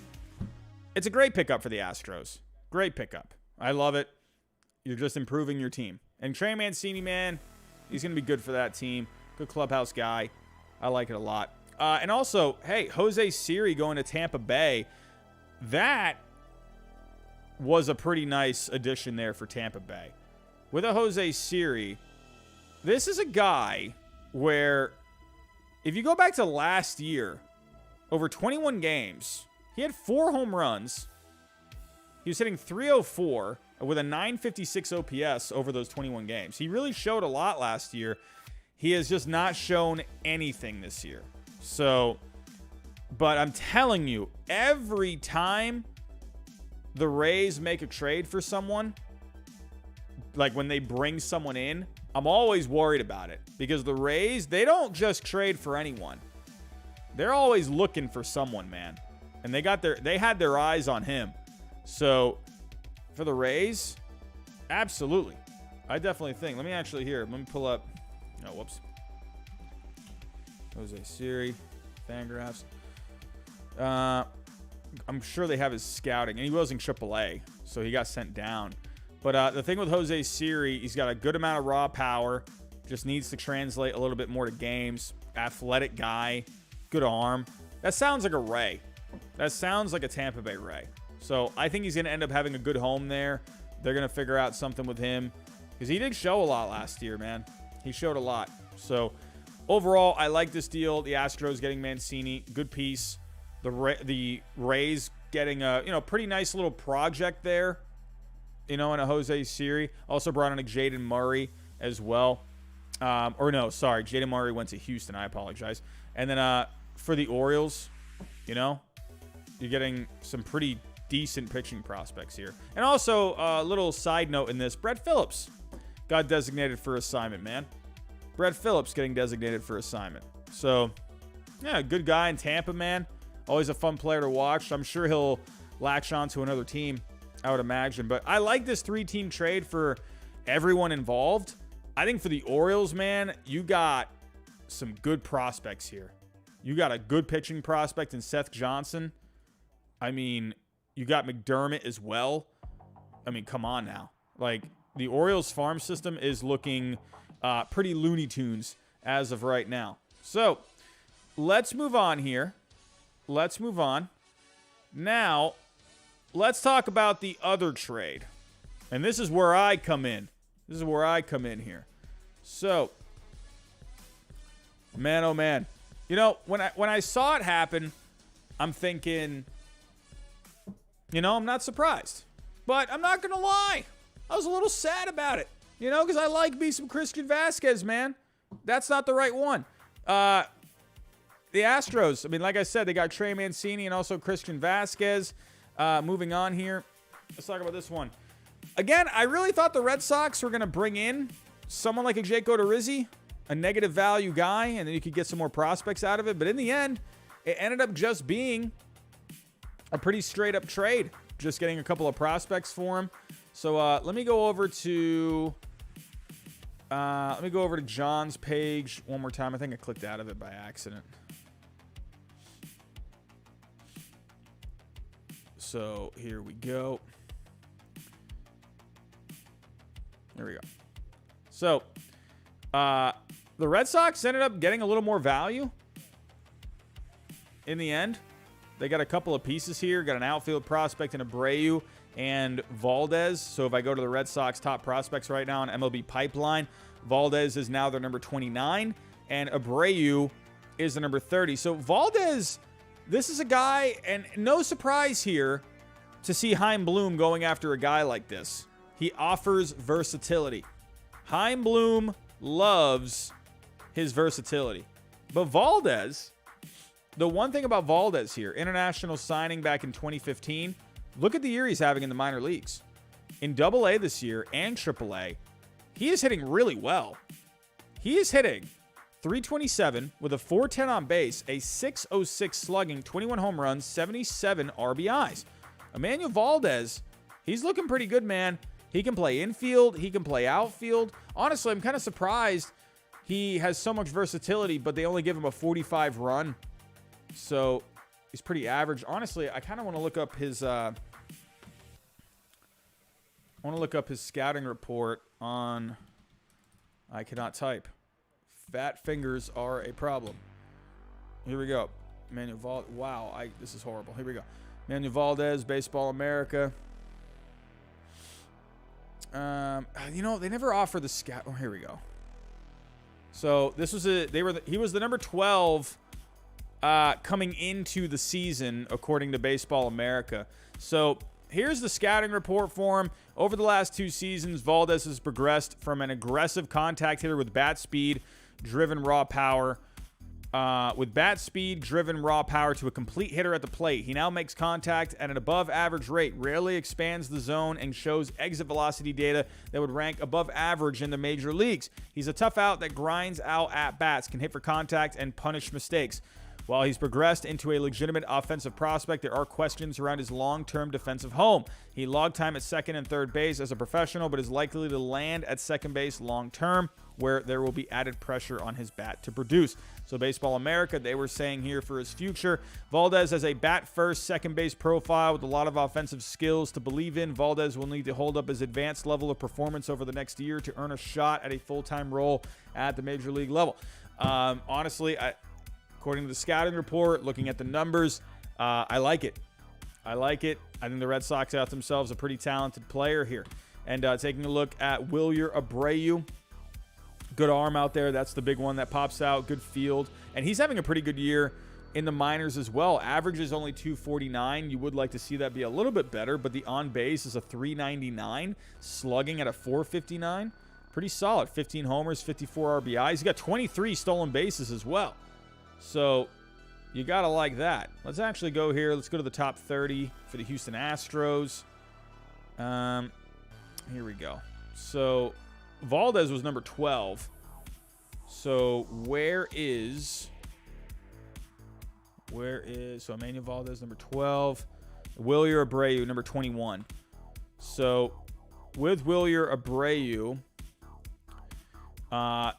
Speaker 1: it's a great pickup for the Astros. Great pickup. I love it. You're just improving your team. And Trey Mancini, man, he's going to be good for that team. Good clubhouse guy. I like it a lot. And also, hey, Jose Siri going to Tampa Bay. That was a pretty nice addition there for Tampa Bay. With a Jose Siri, this is a guy where, if you go back to last year, over 21 games, he had 4 home runs. He was hitting .304 with a .956 OPS over those 21 games. He really showed a lot last year. He has just not shown anything this year. So, but I'm telling you, every time the Rays make a trade for someone, like when they bring someone in, I'm always worried about it. Because the Rays, they don't just trade for anyone. They're always looking for someone, man. And they had their eyes on him. So, for the Rays, absolutely. I definitely think. Let me pull up. Oh, whoops. Jose Siri, Fangraphs. I'm sure they have his scouting. And he was in AAA, so he got sent down. But the thing with Jose Siri, he's got a good amount of raw power. Just needs to translate a little bit more to games. Athletic guy. Good arm. That sounds like a Ray. That sounds like a Tampa Bay Ray. So I think he's going to end up having a good home there. They're going to figure out something with him. Because he did show a lot last year, man. He showed a lot. So overall, I like this deal. The Astros getting Mancini. Good piece. The Rays getting a pretty nice little project there. In a Jose Siri. Also brought in a Jaden Murray as well. Jaden Murray went to Houston. I apologize. And then for the Orioles, you're getting some pretty decent pitching prospects here. And also, a little side note in this, Brett Phillips got designated for assignment, man. Brett Phillips getting designated for assignment. So, yeah, good guy in Tampa, man. Always a fun player to watch. I'm sure he'll latch on to another team, I would imagine. But I like this 3-team trade for everyone involved. I think for the Orioles, man, you got some good prospects here. You got a good pitching prospect in Seth Johnson. I mean, you got McDermott as well. I mean, come on now. Like, the Orioles farm system is looking pretty Looney Tunes as of right now. So, let's move on here. Let's move on. Now, let's talk about the other trade. And this is where I come in. This is where I come in here. So, man, oh man. When I saw it happen, I'm thinking, I'm not surprised. But I'm not going to lie. I was a little sad about it. Because I like me some Christian Vazquez, man. That's not the right one. The Astros, I mean, like I said, they got Trey Mancini and also Christian Vazquez. Moving on here. Let's talk about this one. Again, I really thought the Red Sox were going to bring in someone like a Jake Odorizzi, a negative value guy, and then you could get some more prospects out of it. But in the end, it ended up just being a pretty straight-up trade, just getting a couple of prospects for him. So let me go over to John's page one more time. I think I clicked out of it by accident. So here we go. There we go. So, the Red Sox ended up getting a little more value in the end. They got a couple of pieces here. Got an outfield prospect in Abreu and Valdez. So if I go to the Red Sox top prospects right now on MLB Pipeline, Valdez is now their number 29, and Abreu is the number 30. So Valdez, this is a guy, and no surprise here to see Chaim Bloom going after a guy like this. He offers versatility. Chaim Bloom loves his versatility. But Valdez, the one thing about Valdez here, international signing back in 2015, look at the year he's having in the minor leagues. In Double-A this year and Triple-A, he is hitting really well. He is hitting .327 with a .410 on base, a .606 slugging, 21 home runs, 77 RBIs. Emmanuel Valdez, he's looking pretty good, man. He can play infield. He can play outfield. Honestly, I'm kind of surprised he has so much versatility, but they only give him a 45 run. So he's pretty average. Honestly, I kind of want to look up his scouting report on, I cannot type. Fat fingers are a problem. Here we go. Emmanuel Valdez. Wow, this is horrible. Here we go. Emmanuel Valdez, Baseball America. They never offer the scout. Oh, here we go. So this was he was the number 12 coming into the season, according to Baseball America. So here's the scouting report for him. Over the last 2 seasons, Valdez has progressed from an aggressive contact hitter with bat speed, driven raw power, to a complete hitter at the plate. He now makes contact at an above average rate, rarely expands the zone, and shows exit velocity data that would rank above average in the major leagues. He's a tough out that grinds out at bats, can hit for contact, and punish mistakes. While he's progressed into a legitimate offensive prospect, there are questions around his long-term defensive home. He logged time at second and third base as a professional, but is likely to land at second base long-term, where there will be added pressure on his bat to produce. So Baseball America, they were saying here for his future, Valdez has a bat-first second base profile with a lot of offensive skills to believe in. Valdez will need to hold up his advanced level of performance over the next year to earn a shot at a full-time role at the major league level. Honestly, according to the scouting report, looking at the numbers, I like it. I think the Red Sox out themselves a pretty talented player here. And taking a look at Wilyer Abreu, good arm out there. That's the big one that pops out. Good field. And he's having a pretty good year in the minors as well. Average is only 249. You would like to see that be a little bit better, but the on base is a 399. Slugging at a 459. Pretty solid. 15 homers, 54 RBIs. He's got 23 stolen bases as well. So you got to like that. Let's actually go here. Let's go to the top 30 for the Houston Astros. Here we go. So Valdez was number 12. So where is so Emmanuel Valdez number 12, Wilyer Abreu number 21. So with Wilyer Abreu,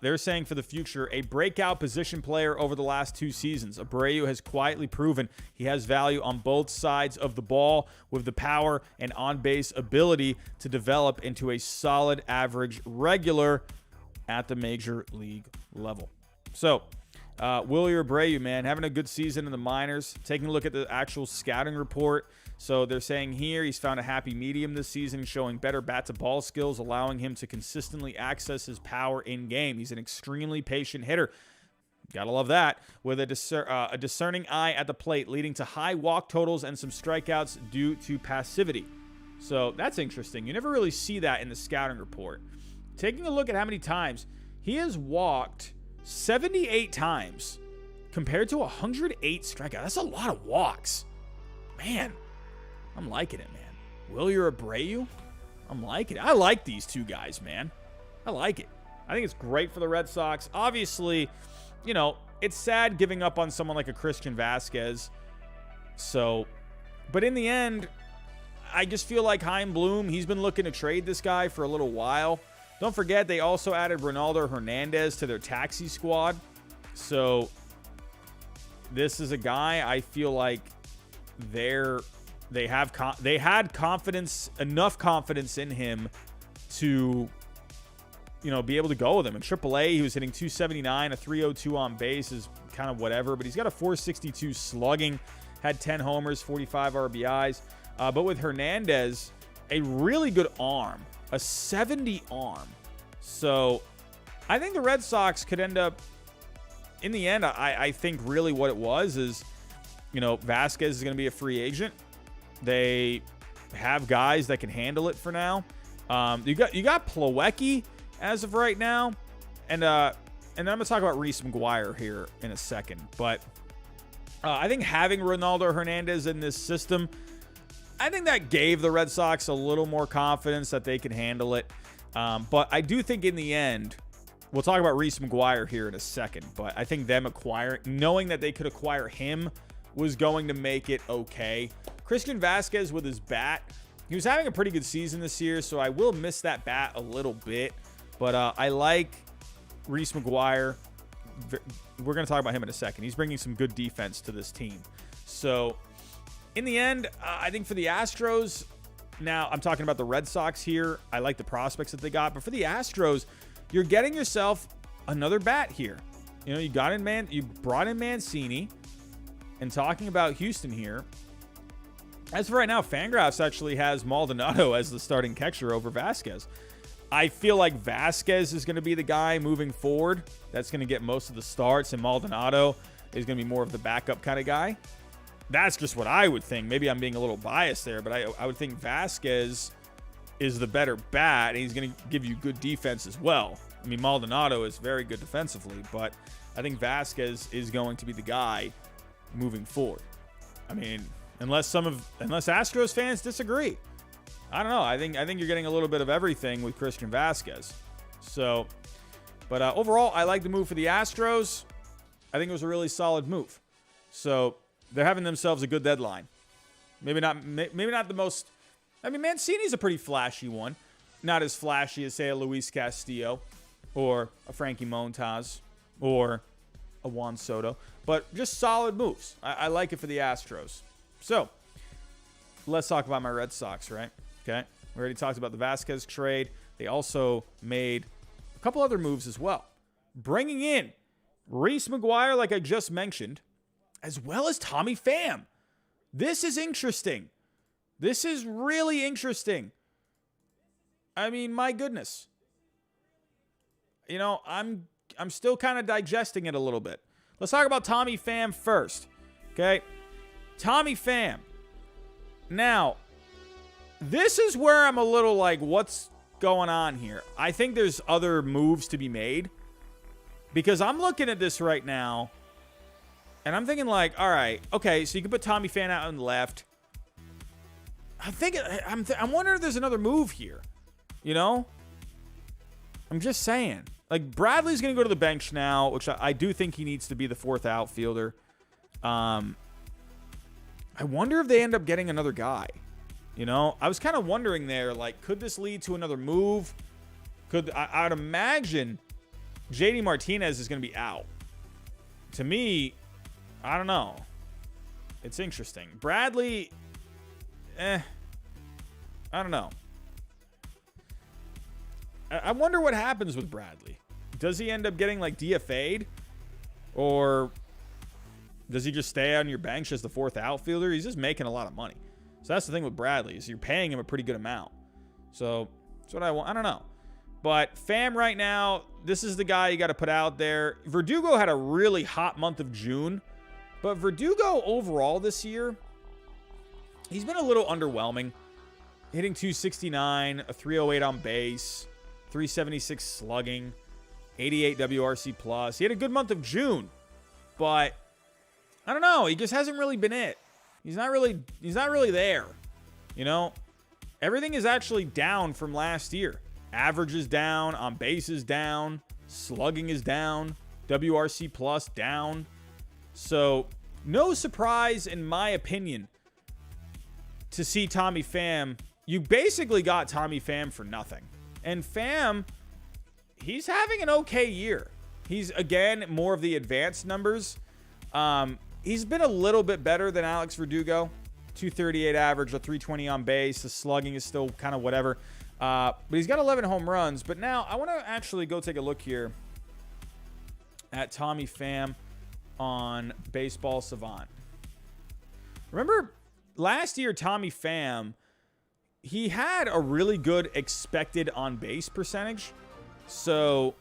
Speaker 1: they're saying for the future, a breakout position player over the last 2 seasons. Abreu has quietly proven he has value on both sides of the ball with the power and on-base ability to develop into a solid average regular at the major league level. So, Wilyer Abreu, man, having a good season in the minors. Taking a look at the actual scouting report. So they're saying here he's found a happy medium this season, showing better bat-to-ball skills, allowing him to consistently access his power in-game. He's an extremely patient hitter. Gotta love that. With a discerning eye at the plate, leading to high walk totals and some strikeouts due to passivity. So that's interesting. You never really see that in the scouting report. Taking a look at how many times he has walked 78 times compared to 108 strikeouts. That's a lot of walks. Man, I'm liking it, man. Wilyer Abreu, I'm liking it. I like these two guys, man. I like it. I think it's great for the Red Sox. Obviously, you know, it's sad giving up on someone like a Christian Vazquez. So, but in the end, I just feel like Chaim Bloom, he's been looking to trade this guy for a little while. Don't forget, they also added Ronaldo Hernandez to their taxi squad. So, this is a guy I feel like they had confidence, enough confidence in him to, you know, be able to go with him. In AAA, he was hitting 279, a 302 on base is kind of whatever, but he's got a 462 slugging, had 10 homers, 45 RBIs. But with Hernandez, a really good arm, a 70 arm. So I think the Red Sox could end up, in the end, I think really what it was is, you know, Vazquez is going to be a free agent. They have guys that can handle it for now. You got Plawecki as of right now, and and I'm going to talk about Reese McGuire here in a second, but I think having Ronaldo Hernandez in this system, I think that gave the Red Sox a little more confidence that they could handle it. But I do think in the end, we'll talk about Reese McGuire here in a second, but I think them knowing that they could acquire him was going to make it okay. Christian Vazquez with his bat, he was having a pretty good season this year, so I will miss that bat a little bit. But I like Reese McGuire. We're going to talk about him in a second. He's bringing some good defense to this team. So in the end, I think for the Astros, now I'm talking about the Red Sox here. I like the prospects that they got. But for the Astros, you're getting yourself another bat here. You know, you brought in Mancini. And talking about Houston here, as of right now, Fangraphs actually has Maldonado as the starting catcher over Vazquez. I feel like Vazquez is going to be the guy moving forward that's going to get most of the starts, and Maldonado is going to be more of the backup kind of guy. That's just what I would think. Maybe I'm being a little biased there, but I would think Vazquez is the better bat, and he's going to give you good defense as well. I mean, Maldonado is very good defensively, but I think Vazquez is going to be the guy moving forward. I mean, unless Astros fans disagree. I don't know. I think you're getting a little bit of everything with Christian Vazquez. So, but overall, I like the move for the Astros. I think it was a really solid move. So they're having themselves a good deadline. Maybe not the most. I mean, Mancini's a pretty flashy one. Not as flashy as, say, a Luis Castillo or a Frankie Montas or a Juan Soto, but just solid moves. I like it for the Astros. So let's talk about my Red Sox, right? Okay. We already talked about the Vazquez trade. They also made a couple other moves as well, bringing in Reese McGuire, like I just mentioned, as well as Tommy Pham. This is interesting. This is really interesting. I mean, my goodness. You know, I'm still kind of digesting it a little bit. Let's talk about Tommy Pham first. Okay? Tommy Pham. Now, this is where I'm a little like, what's going on here? I think there's other moves to be made, because I'm looking at this right now, and I'm thinking like, all right, okay, so you can put Tommy Pham out on the left. I'm wondering if there's another move here. You know? I'm just saying. Like, Bradley's going to go to the bench now, which I do think he needs to be the fourth outfielder. I wonder if they end up getting another guy. You know, I was kind of wondering there, like, could this lead to another move? I would imagine JD Martinez is going to be out. To me, I don't know. It's interesting. Bradley, I don't know. I wonder what happens with Bradley. Does he end up getting, like, DFA'd? Or does he just stay on your bench as the fourth outfielder? He's just making a lot of money. So that's the thing with Bradley, is you're paying him a pretty good amount. So that's what I want. I don't know. But Pham right now, this is the guy you got to put out there. Verdugo had a really hot month of June. But Verdugo overall this year, he's been a little underwhelming. Hitting 269, a 308 on base, 376 slugging, 88 WRC plus. He had a good month of June, but I don't know. He just hasn't really been it. He's not really there. You know, everything is actually down from last year. Average is down, on base is down, slugging is down, WRC plus down. So no surprise, in my opinion, to see Tommy Pham. You basically got Tommy Pham for nothing. And Pham, he's having an okay year. He's, again, more of the advanced numbers. He's been a little bit better than Alex Verdugo. 238 average, a 320 on base. The slugging is still kind of whatever. But he's got 11 home runs. But now I want to actually go take a look here at Tommy Pham on Baseball Savant. Remember last year, Tommy Pham, he had a really good expected on base percentage. So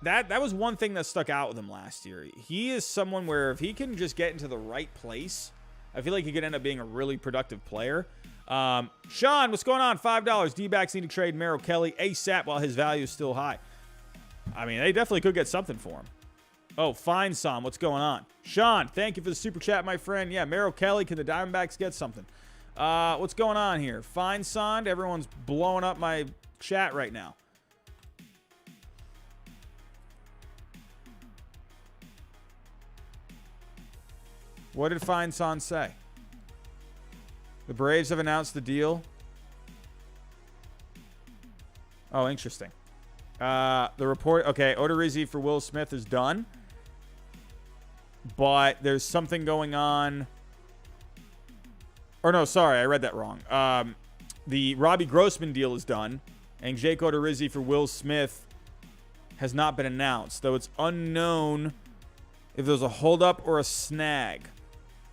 Speaker 1: that was one thing that stuck out with him last year. He is someone where if he can just get into the right place, I feel like he could end up being a really productive player. Sean, what's going on? $5. D-backs need to trade Merrill Kelly ASAP while his value is still high. I mean, they definitely could get something for him. Oh, fine, Sam. What's going on? Sean, thank you for the super chat, my friend. Yeah, Merrill Kelly, can the Diamondbacks get something? What's going on here? Fine, Sond. Everyone's blowing up my chat right now. What did Fine Son say? The Braves have announced the deal. Oh, interesting. The report, okay, Odorizzi for Will Smith is done. But there's something going on. Or no, sorry, I read that wrong. The Robbie Grossman deal is done. And Jake Odorizzi for Will Smith has not been announced. Though it's unknown if there's a holdup or a snag.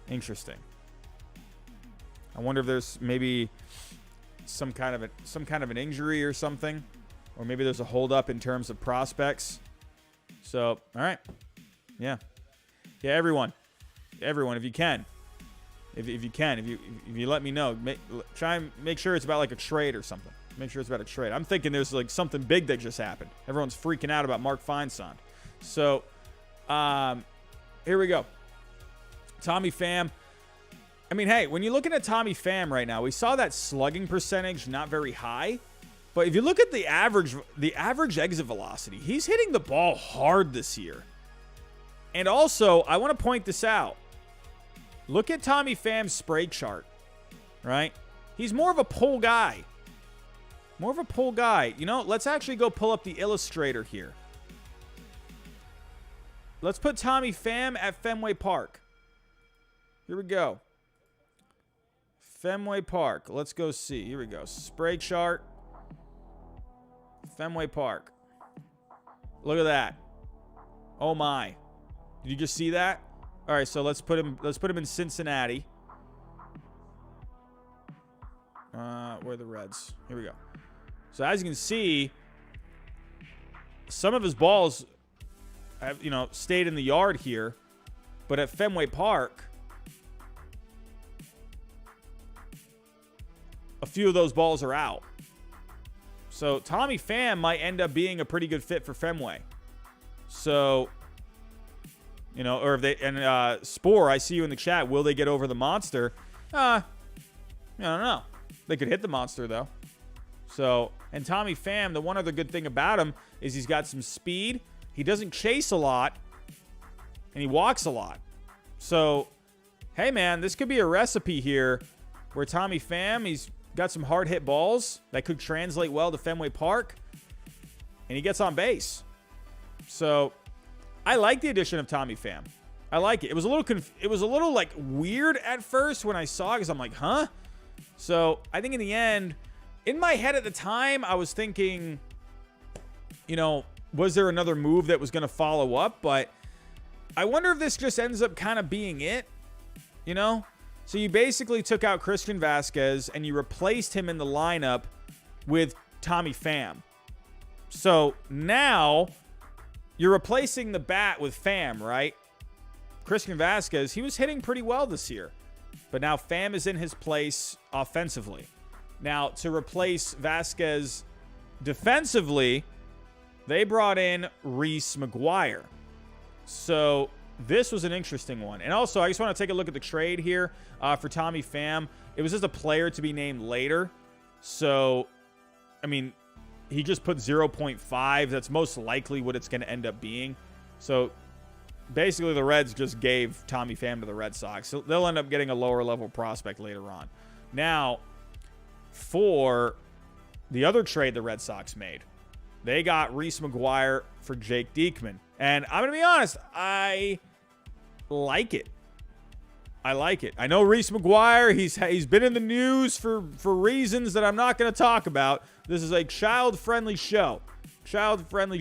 Speaker 1: Interesting. I wonder if there's maybe some kind of an injury or something, or maybe there's a holdup in terms of prospects. So, all right, yeah, everyone, if you can, if you let me know, try and make sure it's about like a trade or something. Make sure it's about a trade. I'm thinking there's like something big that just happened. Everyone's freaking out about Mark Feinsand. So, here we go. Tommy Pham. I mean, hey, when you're looking at Tommy Pham right now, we saw that slugging percentage not very high. But if you look at the average exit velocity, he's hitting the ball hard this year. And also, I want to point this out. Look at Tommy Pham's spray chart, right? He's more of a pull guy. More of a pull guy. You know, let's actually go pull up the illustrator here. Let's put Tommy Pham at Fenway Park. Here we go. Fenway Park. Let's go see. Here we go. Spray chart. Fenway Park. Look at that. Oh my. Did you just see that? All right, so let's put him in Cincinnati. Where are the Reds? Here we go. So as you can see, some of his balls have, stayed in the yard here, but at Fenway Park, a few of those balls are out. So Tommy Pham might end up being a pretty good fit for Fenway. So, or if they, and Spore, I see you in the chat. Will they get over the monster? I don't know. They could hit the monster though. So, and Tommy Pham, the one other good thing about him is he's got some speed. He doesn't chase a lot, and he walks a lot. So, hey man, this could be a recipe here where Tommy Pham, he's got some hard hit balls that could translate well to Fenway Park, and he gets on base. So I like the addition of Tommy Pham. I like it. It was a little like weird at first when I saw it because I'm like, huh? So I think in the end, in my head at the time, I was thinking, was there another move that was going to follow up? But I wonder if this just ends up kind of being it, So you basically took out Christian Vazquez and you replaced him in the lineup with Tommy Pham. So now you're replacing the bat with Pham, right? Christian Vazquez, he was hitting pretty well this year. But now Pham is in his place offensively. Now to replace Vazquez defensively, they brought in Reese McGuire. So this was an interesting one. And also, I just want to take a look at the trade here for Tommy Pham. It was just a player to be named later. So, I mean, he just put 0.5. That's most likely what it's going to end up being. So, basically, the Reds just gave Tommy Pham to the Red Sox. So, they'll end up getting a lower-level prospect later on. Now, for the other trade the Red Sox made, they got Reese McGuire for Jake Diekman. And I'm going to be honest, I like it. I know Reese McGuire, he's been in the news for reasons that I'm not going to talk about. This is a child-friendly show. Family-friendly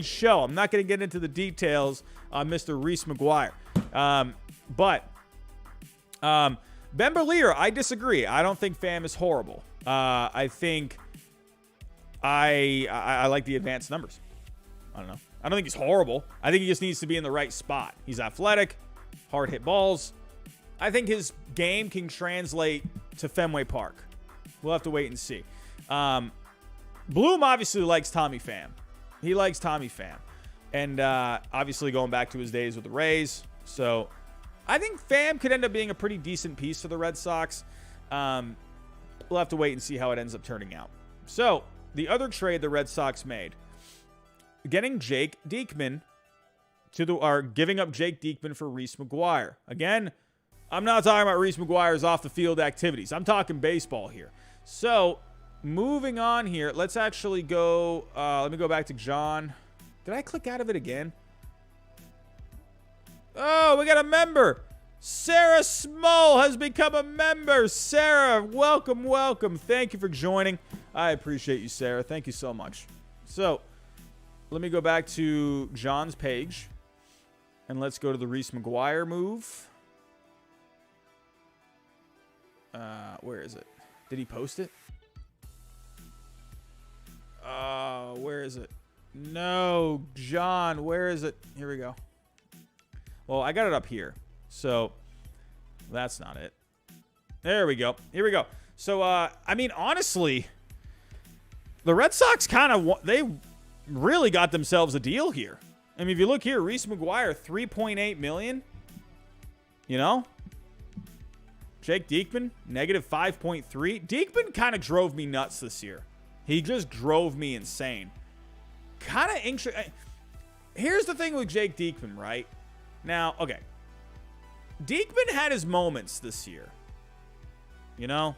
Speaker 1: show. I'm not going to get into the details on Mr. Reese McGuire. But Ben Berlier, I disagree. I don't think Pham is horrible. I think I like the advanced numbers. I don't know. I don't think he's horrible. I think he just needs to be in the right spot. He's athletic, hard hit balls. I think his game can translate to Fenway Park. We'll have to wait and see. Bloom obviously likes Tommy Pham. He likes Tommy Pham. And obviously going back to his days with the Rays. So I think Pham could end up being a pretty decent piece for the Red Sox. We'll have to wait and see how it ends up turning out. So the other trade the Red Sox made, getting Jake Diekman giving up Jake Diekman for Reese McGuire. Again, I'm not talking about Reese McGuire's off the field activities. I'm talking baseball here. So moving on here, let's actually go. Let me go back to John. Did I click out of it again? Oh, we got a member. Sarah Small has become a member. Sarah, welcome, welcome. Thank you for joining. I appreciate you, Sarah. Thank you so much. So let me go back to John's page. And let's go to the Reese McGuire move. Where is it? Did he post it? Where is it? No, John, where is it? Here we go. Well, I got it up here. So that's not it. There we go. Here we go. So, I mean, honestly, the Red Sox they really got themselves a deal here. I mean, if you look here, Reese McGuire, $3.8 million. You know? Jake Diekman, negative 5.3. Diekman kind of drove me nuts this year. He just drove me insane. Kind of interesting. Here's the thing with Jake Diekman, right? Now, okay. Diekman had his moments this year. You know?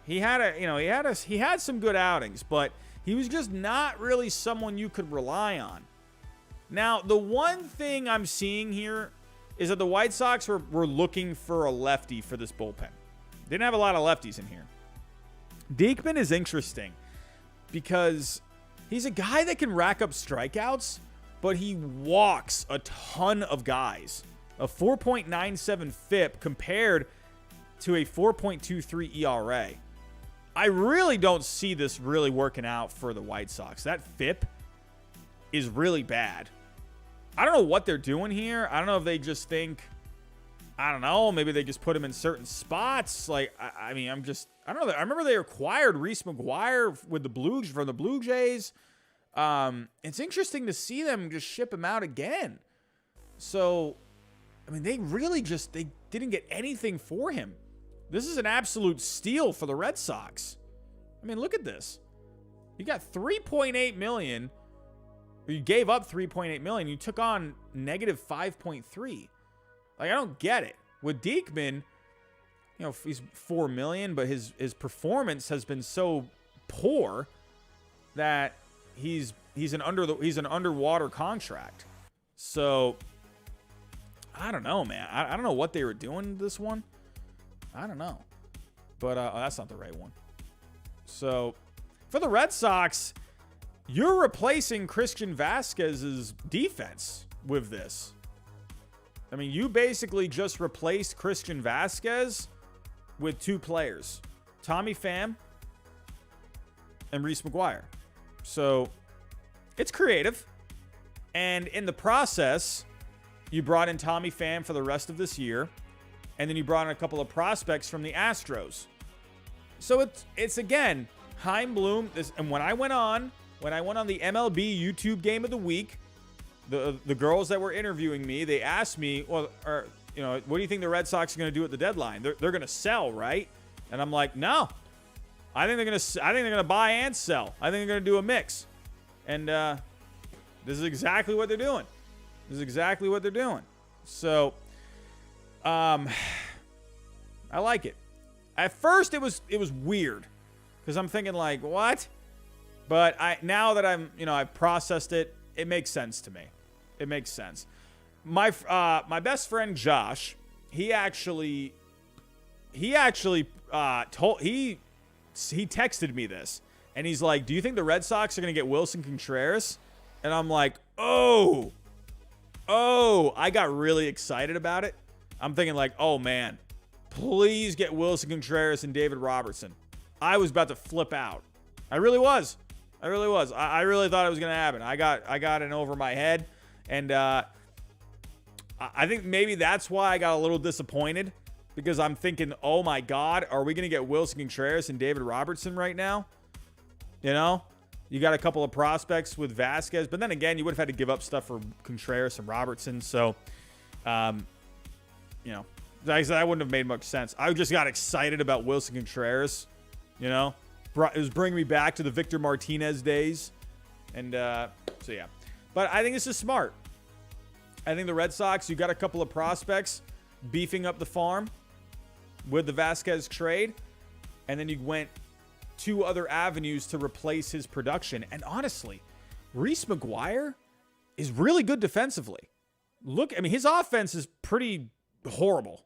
Speaker 1: He had some good outings, but he was just not really someone you could rely on. Now, the one thing I'm seeing here is that the White Sox were looking for a lefty for this bullpen. Didn't have a lot of lefties in here. Diekman is interesting because he's a guy that can rack up strikeouts, but he walks a ton of guys. A 4.97 FIP compared to a 4.23 ERA. I really don't see this really working out for the White Sox. That FIP is really bad. I don't know what they're doing here. I don't know if they just think, I don't know, maybe they just put him in certain spots. Like, I mean, I don't know. I remember they acquired Reese McGuire with from the Blue Jays. It's interesting to see them just ship him out again. So, I mean, they didn't get anything for him. This is an absolute steal for the Red Sox. I mean, look at this. You got $3.8 million. You gave up $3.8 million. You took on negative 5.3. Like, I don't get it. With Diekman, you know, he's $4 million, but his performance has been so poor that he's an underwater contract. So I don't know, man. I don't know what they were doing this one. I don't know. But that's not the right one. So for the Red Sox, you're replacing Christian Vazquez's defense with this. I mean, you basically just replaced Christian Vazquez with two players, Tommy Pham and Reese McGuire. So it's creative. And in the process, you brought in Tommy Pham for the rest of this year. And then you brought in a couple of prospects from the Astros. So it's again, Chaim Bloom. And when I went on the MLB YouTube Game of the Week, the girls that were interviewing me, they asked me, well, what do you think the Red Sox are going to do at the deadline? They're going to sell, right? And I'm like, no. I think they're going to buy and sell. I think they're going to do a mix. And this is exactly what they're doing. So, I like it. At first, it was weird because I'm thinking like, what? But now that I've processed it, it makes sense to me. It makes sense. My best friend Josh, he texted me this, and he's like, "Do you think the Red Sox are gonna get Wilson Contreras?" And I'm like, "Oh, I got really excited about it." I'm thinking like, "Oh man, please get Wilson Contreras and David Robertson." I was about to flip out. I really was. I really thought it was going to happen. I got in over my head. And I think maybe that's why I got a little disappointed. Because I'm thinking, oh my God, are we going to get Wilson Contreras and David Robertson right now? You know? You got a couple of prospects with Vazquez, but then again, you would have had to give up stuff for Contreras and Robertson. So, like I said, that wouldn't have made much sense. I just got excited about Wilson Contreras. It was bringing me back to the Victor Martinez days. And so, yeah. But I think this is smart. I think the Red Sox, you got a couple of prospects beefing up the farm with the Vazquez trade. And then you went 2 other avenues to replace his production. And honestly, Reese McGuire is really good defensively. His offense is pretty horrible,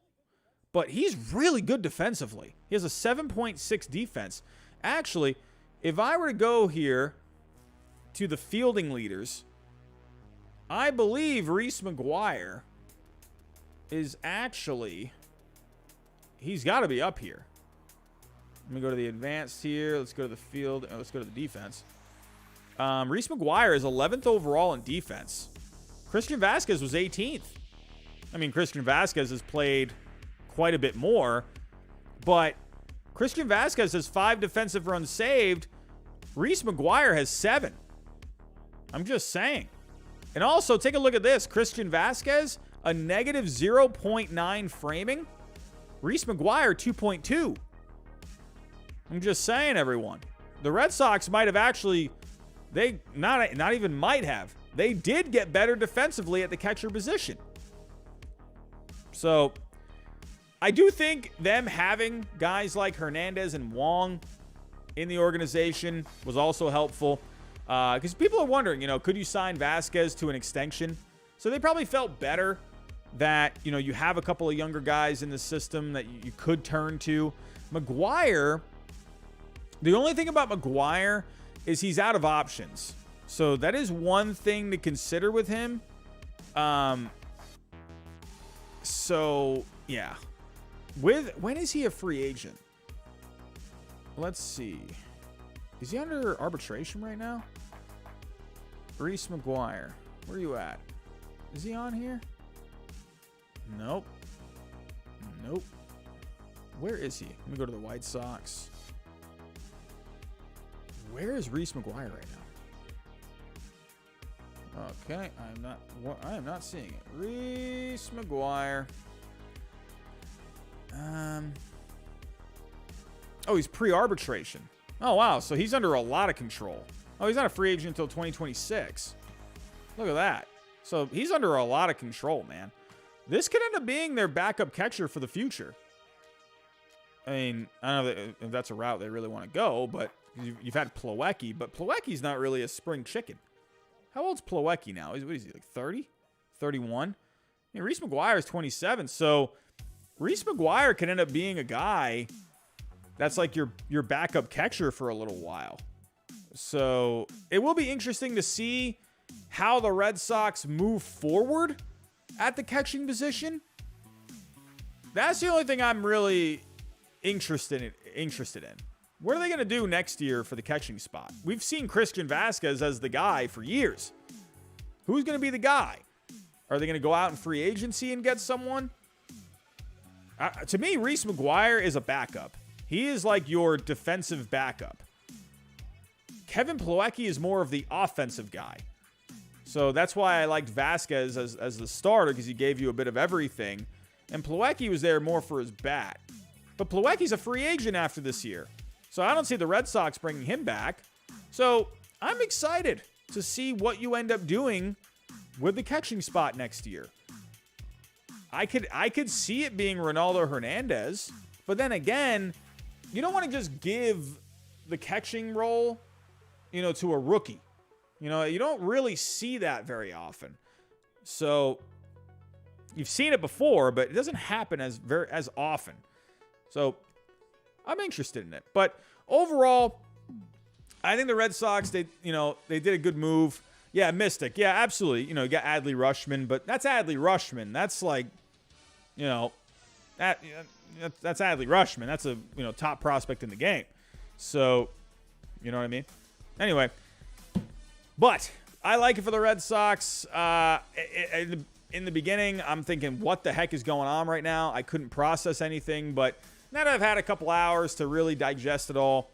Speaker 1: but he's really good defensively. He has a 7.6 defense. Actually, if I were to go here to the fielding leaders, I believe Reese McGuire is actually, he's got to be up here. Let me go to the advanced here. Let's go to the field. Let's go to the defense. Reese McGuire is 11th overall in defense. Christian Vazquez was 18th. Christian Vazquez has played quite a bit more, but Christian Vazquez has 5 defensive runs saved. Reese McGuire has 7. I'm just saying. And also, take a look at this. Christian Vazquez, a negative 0.9 framing. Reese McGuire, 2.2. I'm just saying, everyone. The Red Sox might have actually, not even might have. They did get better defensively at the catcher position. So, I do think them having guys like Hernandez and Wong in the organization was also helpful. Because people are wondering, could you sign Vazquez to an extension? So they probably felt better that, you have a couple of younger guys in the system that you could turn to. McGuire, the only thing about McGuire is he's out of options. So that is one thing to consider with him. So, yeah. When is he a free agent? Let's see. Is he under arbitration right now? Reese McGuire. Where are you at? Is he on here? Nope. Where is he? Let me go to the White Sox. Where is Reese McGuire right now? Okay, I am not seeing it. Reese McGuire. Oh, he's pre-arbitration. Oh, wow. So he's under a lot of control. Oh, he's not a free agent until 2026. Look at that. So he's under a lot of control, man. This could end up being their backup catcher for the future. I don't know if that's a route they really want to go, but you've had Plawecki, but Plawecki's not really a spring chicken. How old's Plawecki now? What is he, like 30? 31? Reese McGuire is 27, so Reese McGuire can end up being a guy that's like your backup catcher for a little while. So it will be interesting to see how the Red Sox move forward at the catching position. That's the only thing I'm really interested in. What are they going to do next year for the catching spot? We've seen Christian Vazquez as the guy for years. Who's going to be the guy? Are they going to go out in free agency and get someone? To me, Reese McGuire is a backup. He is like your defensive backup. Kevin Plawecki is more of the offensive guy. So that's why I liked Vazquez as the starter, because he gave you a bit of everything. And Plawecki was there more for his bat. But Plawecki's a free agent after this year. So I don't see the Red Sox bringing him back. So I'm excited to see what you end up doing with the catching spot next year. I could see it being Ronaldo Hernandez. But then again, you don't want to just give the catching role, to a rookie. You don't really see that very often. So you've seen it before, but it doesn't happen as often. So I'm interested in it. But overall, I think the Red Sox, they did a good move. Yeah, Mystic. Yeah, absolutely. You got Adley Rutschman, but that's Adley Rutschman. That's like, that's Adley Rutschman. That's a, top prospect in the game. So, you know what I mean? Anyway, but I like it for the Red Sox. In the beginning, I'm thinking, what the heck is going on right now? I couldn't process anything, but now that I've had a couple hours to really digest it all,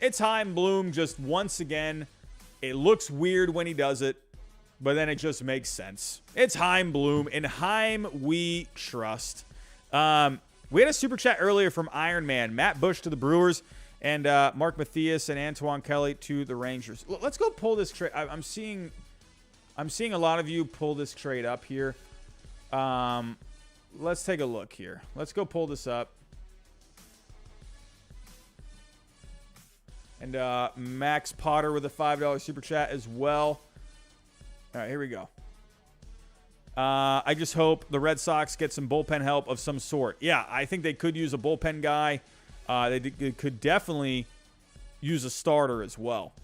Speaker 1: It's Chaim Bloom just once again. It looks weird when he does it, but then it just makes sense. It's Chaim Bloom, and Chaim we trust. We had a super chat earlier from Iron Man, Matt Bush to the Brewers, and Mark Mathias and Antoine Kelly to the Rangers. Let's go pull this trade. I'm seeing a lot of you pull this trade up here. Let's take a look here. Let's go pull this up. And Max Potter with a $5 super chat as well. All right, here we go. I just hope the Red Sox get some bullpen help of some sort. Yeah, I think they could use a bullpen guy. They could definitely use a starter as well.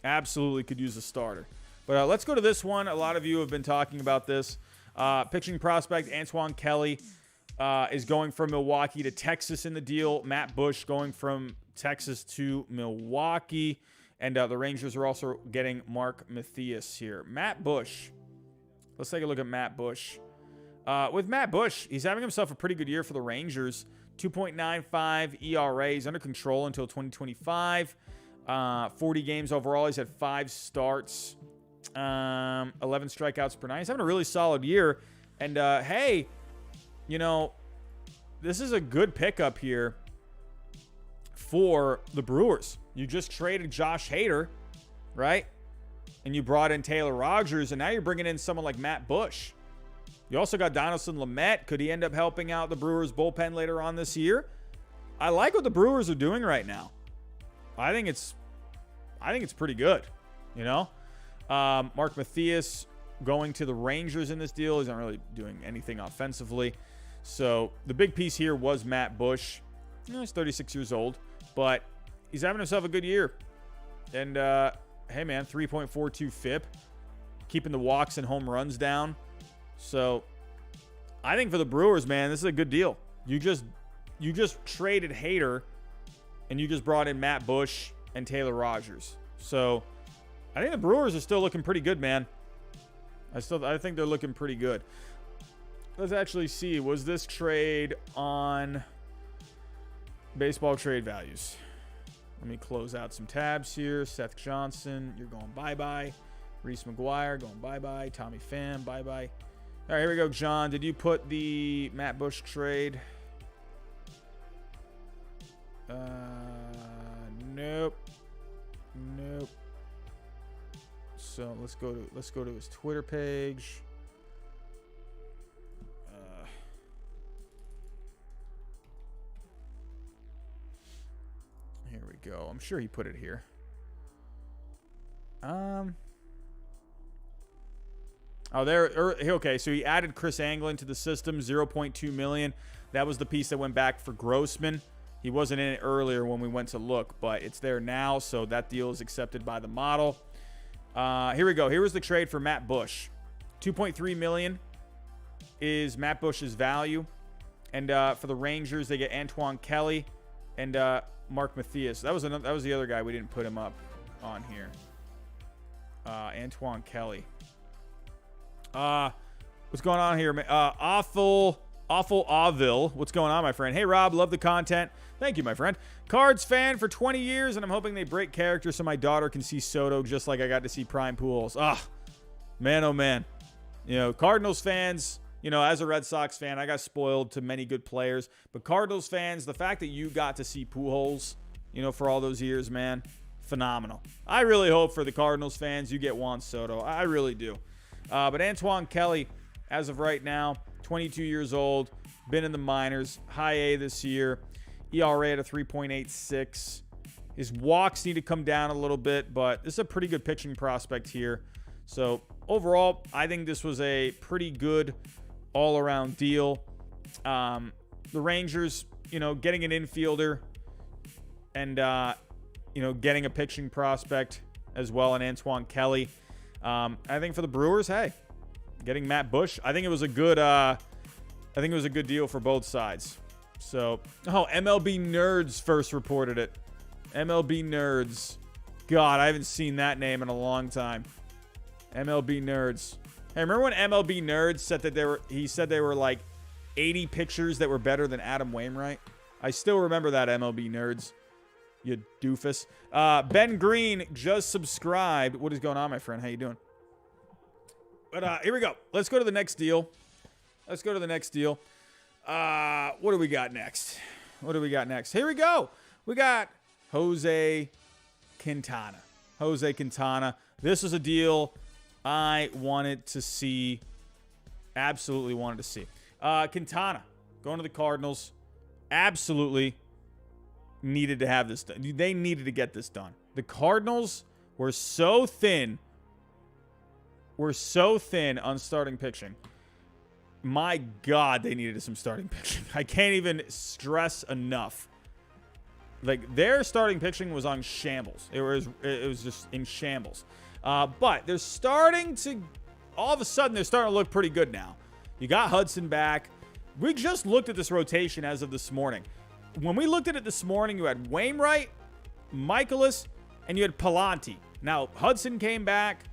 Speaker 1: Absolutely could use a starter. But let's go to this one. A lot of you have been talking about this. Pitching prospect Antoine Kelly is going from Milwaukee to Texas in the deal. Matt Bush going from Texas to Milwaukee. And the Rangers are also getting Mark Mathias here. Matt Bush. Let's take a look at Matt Bush. With Matt Bush, he's having himself a pretty good year for the Rangers. 2.95 ERA. He's under control until 2025. 40 games overall. He's had 5 starts. 11 strikeouts per night. He's having a really solid year. And, hey, you know, this is a good pickup here for the Brewers. You just traded Josh Hader, right? And you brought in Taylor Rogers, and now you're bringing in someone like Matt Bush. You also got Donaldson Lamet. Could he end up helping out the Brewers bullpen later on this year? I like what the Brewers are doing right now. I think it's pretty good, you know? Mark Mathias going to the Rangers in this deal. He's not really doing anything offensively. So the big piece here was Matt Bush. You know, he's 36 years old, but he's having himself a good year. And, hey, man, 3.42 FIP. Keeping the walks and home runs down. So I think for the Brewers, man, this is a good deal. You just traded Hader, and you just brought in Matt Bush and Taylor Rogers. So I think the Brewers are still looking pretty good, man. I think they're looking pretty good. Let's actually see. Was this trade on baseball trade values? Let me close out some tabs here. Seth Johnson, you're going bye-bye. Reese McGuire going bye-bye. Tommy Pham, bye-bye. All right, here we go, John. Did you put the Matt Bush trade? Nope. So let's go to his Twitter page. Here we go. I'm sure he put it here. Oh, there. Okay, so he added Chris Anglin to the system, $0.2 million. That was the piece that went back for Grossman. He wasn't in it earlier when we went to look, but it's there now, so that deal is accepted by the model. Here we go. Here was the trade for Matt Bush. $2.3 million is Matt Bush's value. And for the Rangers, they get Antoine Kelly and Mark Mathias. That was the other guy. We didn't put him up on here. Antoine Kelly. What's going on here, man? Awful Avil. What's going on, my friend? Hey, Rob. Love the content. Thank you, my friend. Cards fan for 20 years, and I'm hoping they break character so my daughter can see Soto just like I got to see Prime Pujols. Man, oh, man. You know, Cardinals fans, you know, as a Red Sox fan, I got spoiled to many good players. But Cardinals fans, the fact that you got to see Pujols, you know, for all those years, man, phenomenal. I really hope for the Cardinals fans you get Juan Soto. I really do. But Antoine Kelly, as of right now, 22 years old, been in the minors, high A this year, ERA at a 3.86. His walks need to come down a little bit, but this is a pretty good pitching prospect here. So overall, I think this was a pretty good all-around deal. The Rangers, you know, getting an infielder and, you know, getting a pitching prospect as well, and Antoine Kelly. I think for the Brewers, hey, getting Matt Bush, I think it was a good deal for both sides. So, MLB Nerds first reported it. MLB Nerds. God, I haven't seen that name in a long time. MLB Nerds. Hey, remember when MLB Nerds said that he said they were like 80 pitchers that were better than Adam Wainwright? I still remember that, MLB Nerds. you doofus. Ben Green just subscribed. What is going on, my friend? How you doing? But here we go. Let's go to the next deal. What do we got next? Here we go. We got Jose Quintana. This was a deal I wanted to see. Absolutely wanted to see. Quintana going to the Cardinals. Absolutely needed to have this done. They needed to get this done. The Cardinals were so thin. On starting pitching. My God, they needed some starting pitching. I can't even stress enough. Like, their starting pitching was on shambles. It was just in shambles. But they're starting to, all of a sudden, they're starting to look pretty good now. You got Hudson back. We just looked at this rotation as of this morning. When we looked at it this morning, you had Wainwright, Michaelis, and you had Palante. Now, Hudson came back,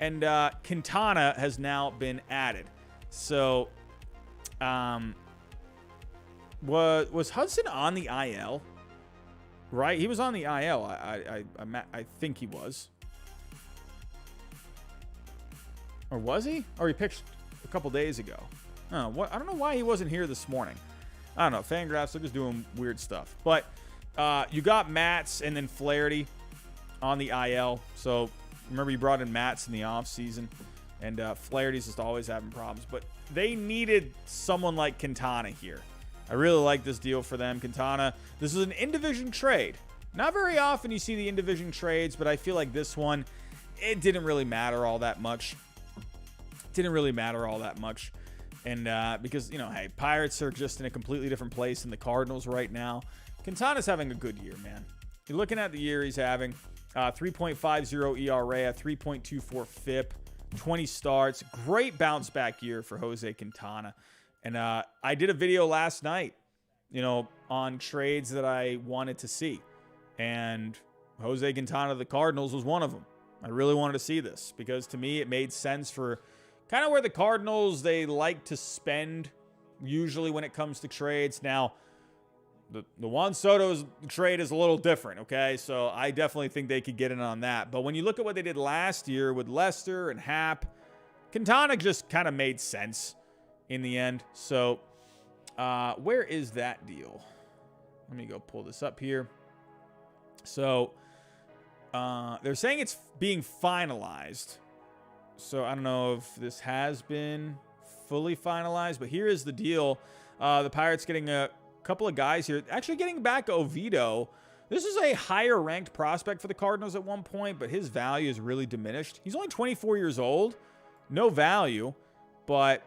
Speaker 1: and Quintana has now been added. So, was Hudson on the IL? Right? He was on the IL. I think he was. Or was he? Or he pitched a couple days ago. I don't know why he wasn't here this morning. I don't know. Fangraphs are just doing weird stuff. But you got Matz and then Flaherty on the IL. So remember you brought in Matz in the offseason. And Flaherty's just always having problems. But they needed someone like Quintana here. I really like this deal for them. Quintana, this is an in-division trade. Not very often you see the in-division trades, but I feel like this one, it didn't really matter all that much. And because, hey, Pirates are just in a completely different place than the Cardinals right now. Quintana's having a good year, man. You're looking at the year he's having. 3.50 ERA, a 3.24 FIP, 20 starts. Great bounce back year for Jose Quintana. And I did a video last night, on trades that I wanted to see. And Jose Quintana of the Cardinals was one of them. I really wanted to see this because to me it made sense for kind of where the Cardinals, they like to spend usually when it comes to trades. Now, the Juan Soto's trade is a little different, okay? So I definitely think they could get in on that. But when you look at what they did last year with Lester and Happ, Quintana just kind of made sense in the end. So where is that deal? Let me go pull this up here. So they're saying it's being finalized. So I don't know if this has been fully finalized, but here is the deal. The Pirates getting a couple of guys here. Actually getting back Oviedo. This is a higher ranked prospect for the Cardinals at one point, but his value is really diminished. He's only 24 years old. No value. But,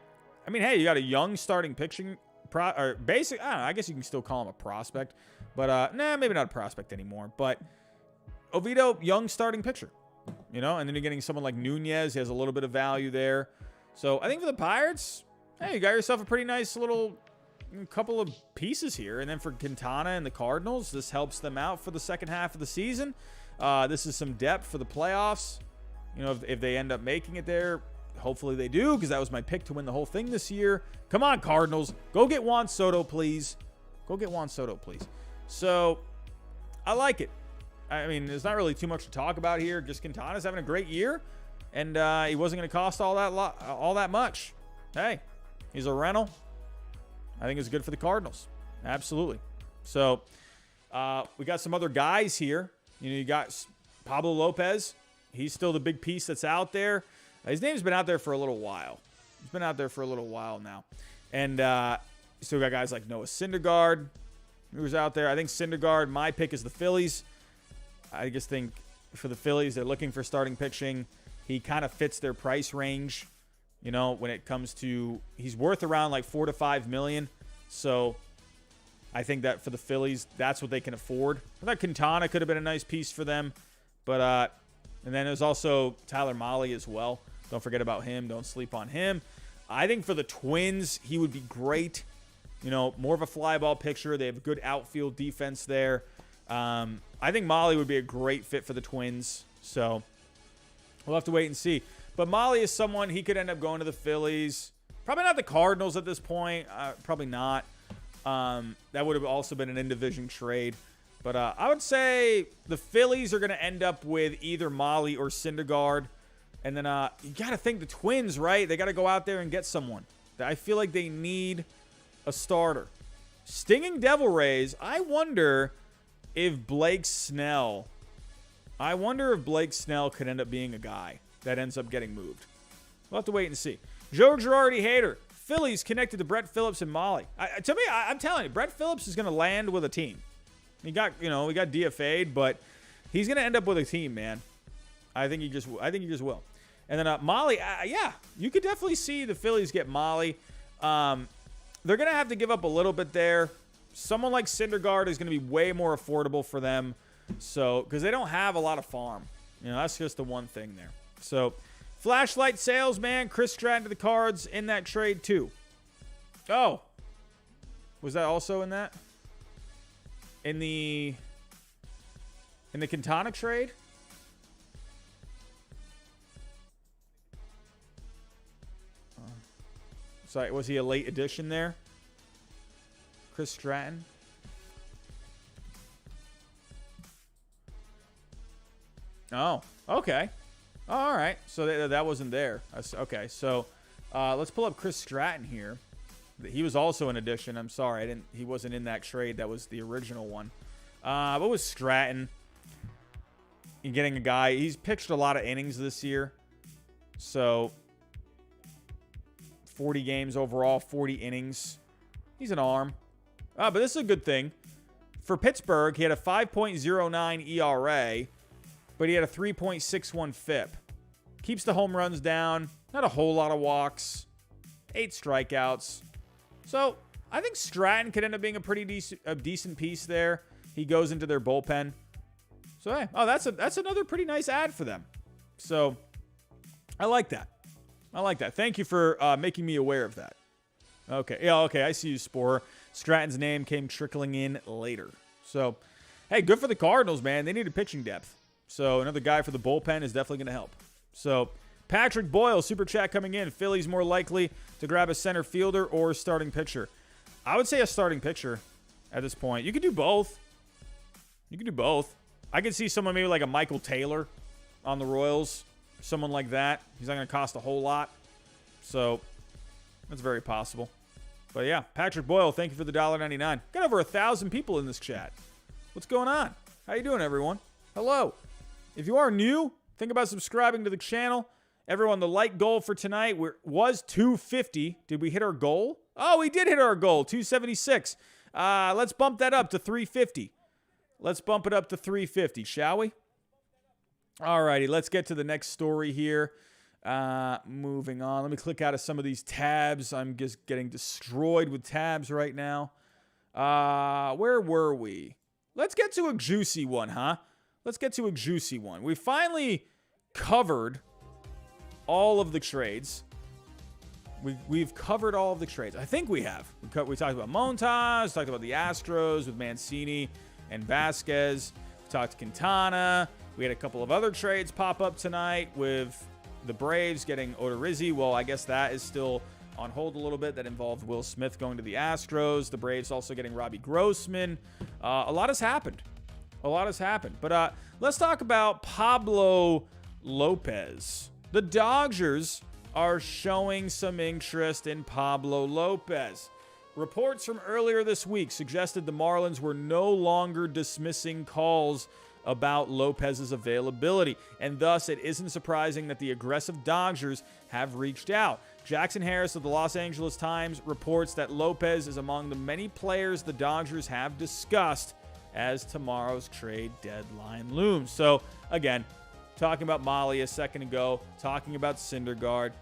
Speaker 1: I mean, hey, you got a young starting pitching or basic. I don't know. I guess you can still call him a prospect. But, maybe not a prospect anymore. But Oviedo, young starting pitcher. And then you're getting someone like Nunez. He has a little bit of value there. So I think for the Pirates, hey, you got yourself a pretty nice little couple of pieces here. And then for Quintana and the Cardinals, this helps them out for the second half of the season. This is some depth for the playoffs. If they end up making it there, hopefully they do, because that was my pick to win the whole thing this year. Come on, Cardinals. Go get Juan Soto, please. So I like it. I mean, there's not really too much to talk about here. Just Quintana's having a great year, and he wasn't going to cost all that much. Hey, he's a rental. I think it's good for the Cardinals. Absolutely. So we got some other guys here. You got Pablo Lopez. He's still the big piece that's out there. His name's been out there for a little while. Now. And so we got guys like Noah Syndergaard, who's out there. I think Syndergaard, my pick is the Phillies. I just think for the Phillies, they're looking for starting pitching. He kind of fits their price range, when it comes to, he's worth around like $4 to $5 million. So I think that for the Phillies, that's what they can afford. I thought Quintana could have been a nice piece for them. But, and then there's also Tyler Mahle as well. Don't forget about him. Don't sleep on him. I think for the Twins, he would be great. More of a fly ball pitcher. They have a good outfield defense there. I think Mahle would be a great fit for the Twins. So we'll have to wait and see. But Mahle is someone, he could end up going to the Phillies. Probably not the Cardinals at this point. Probably not. That would have also been an in-division trade. But I would say the Phillies are going to end up with either Molly or Syndergaard. And then you got to think the Twins, right? They got to go out there and get someone. I feel like they need a starter. Stinging Devil Rays, I wonder if Blake Snell could end up being a guy that ends up getting moved. We'll have to wait and see. Joe Girardi hater. Phillies connected to Brett Phillips and Molly. I'm telling you, Brett Phillips is going to land with a team. He got DFA'd, but he's going to end up with a team, man. I think he just will. And then Molly, yeah, you could definitely see the Phillies get Molly. They're going to have to give up a little bit there. Someone like Syndergaard is going to be way more affordable for them. So, because they don't have a lot of farm. That's just the one thing there. So, flashlight salesman, Chris Stratton to the Cards in that trade too. Oh. Was that also in that? In the Quintana trade? Sorry, was he a late addition there? Chris Stratton? Oh, okay. All right. So that wasn't there. Okay, so let's pull up Chris Stratton here. He was also an addition. I'm sorry, he wasn't in that trade. That was the original one. What was Stratton? You're getting a guy. He's pitched a lot of innings this year. So 40 games overall, 40 innings. He's an arm. But this is a good thing. For Pittsburgh, he had a 5.09 ERA, but he had a 3.61 FIP. Keeps the home runs down. Not a whole lot of walks. 8 strikeouts. So I think Stratton could end up being a pretty decent piece there. He goes into their bullpen. So hey, that's another pretty nice ad for them. So I like that. Thank you for making me aware of that. Okay. Yeah, okay. I see you, Spore. Stratton's name came trickling in later. So, hey, good for the Cardinals, man. They needed pitching depth. So, another guy for the bullpen is definitely going to help. So, Patrick Boyle, super chat coming in. Philly's more likely to grab a center fielder or starting pitcher. I would say a starting pitcher at this point. You could do both. I could see someone maybe like a Michael Taylor on the Royals. Someone like that. He's not going to cost a whole lot. So, that's very possible. But yeah, Patrick Boyle, thank you for the $1.99. Got over 1,000 people in this chat. What's going on? How you doing, everyone? Hello. If you are new, think about subscribing to the channel. Everyone, the like goal for tonight was 250. Did we hit our goal? Oh, we did hit our goal, 276. Let's bump that up to 350. Let's bump it up to 350, shall we? Alrighty, let's get to the next story here. Moving on. Let me click out of some of these tabs. I'm just getting destroyed with tabs right now. Where were we? Let's get to a juicy one, huh? We finally covered all of the trades. We've covered all of the trades. I think we have. We talked about Montas. Talked about the Astros with Mancini and Vazquez. We talked Quintana. We had a couple of other trades pop up tonight with the Braves getting Odorizzi. Well, I guess that is still on hold a little bit. That involved Will Smith going to the Astros. The Braves also getting Robbie Grossman. A lot has happened. But let's talk about Pablo Lopez. The Dodgers are showing some interest in Pablo Lopez. Reports from earlier this week suggested the Marlins were no longer dismissing calls about Lopez's availability, and thus it isn't surprising that the aggressive Dodgers have reached out. Jackson Harris of the Los Angeles Times reports that Lopez is among the many players the Dodgers have discussed as tomorrow's trade deadline looms. So, again, talking about Molly a second ago, talking about Syndergaard,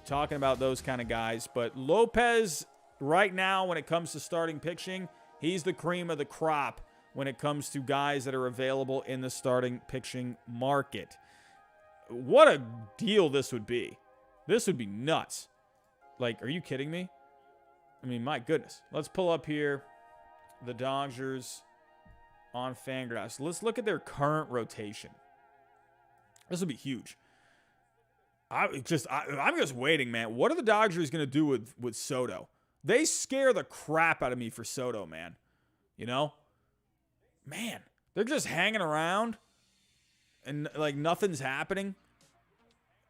Speaker 1: talking about those kind of guys, but Lopez right now when it comes to starting pitching, he's the cream of the crop when it comes to guys that are available in the starting pitching market. What a deal this would be. This would be nuts. Like, are you kidding me? I mean, my goodness. Let's pull up here the Dodgers on Fangraphs. Let's look at their current rotation. This would be huge. I'm just waiting, man. What are the Dodgers going to do with Soto? They scare the crap out of me for Soto, man. You know? man, they're just hanging around and like nothing's happening.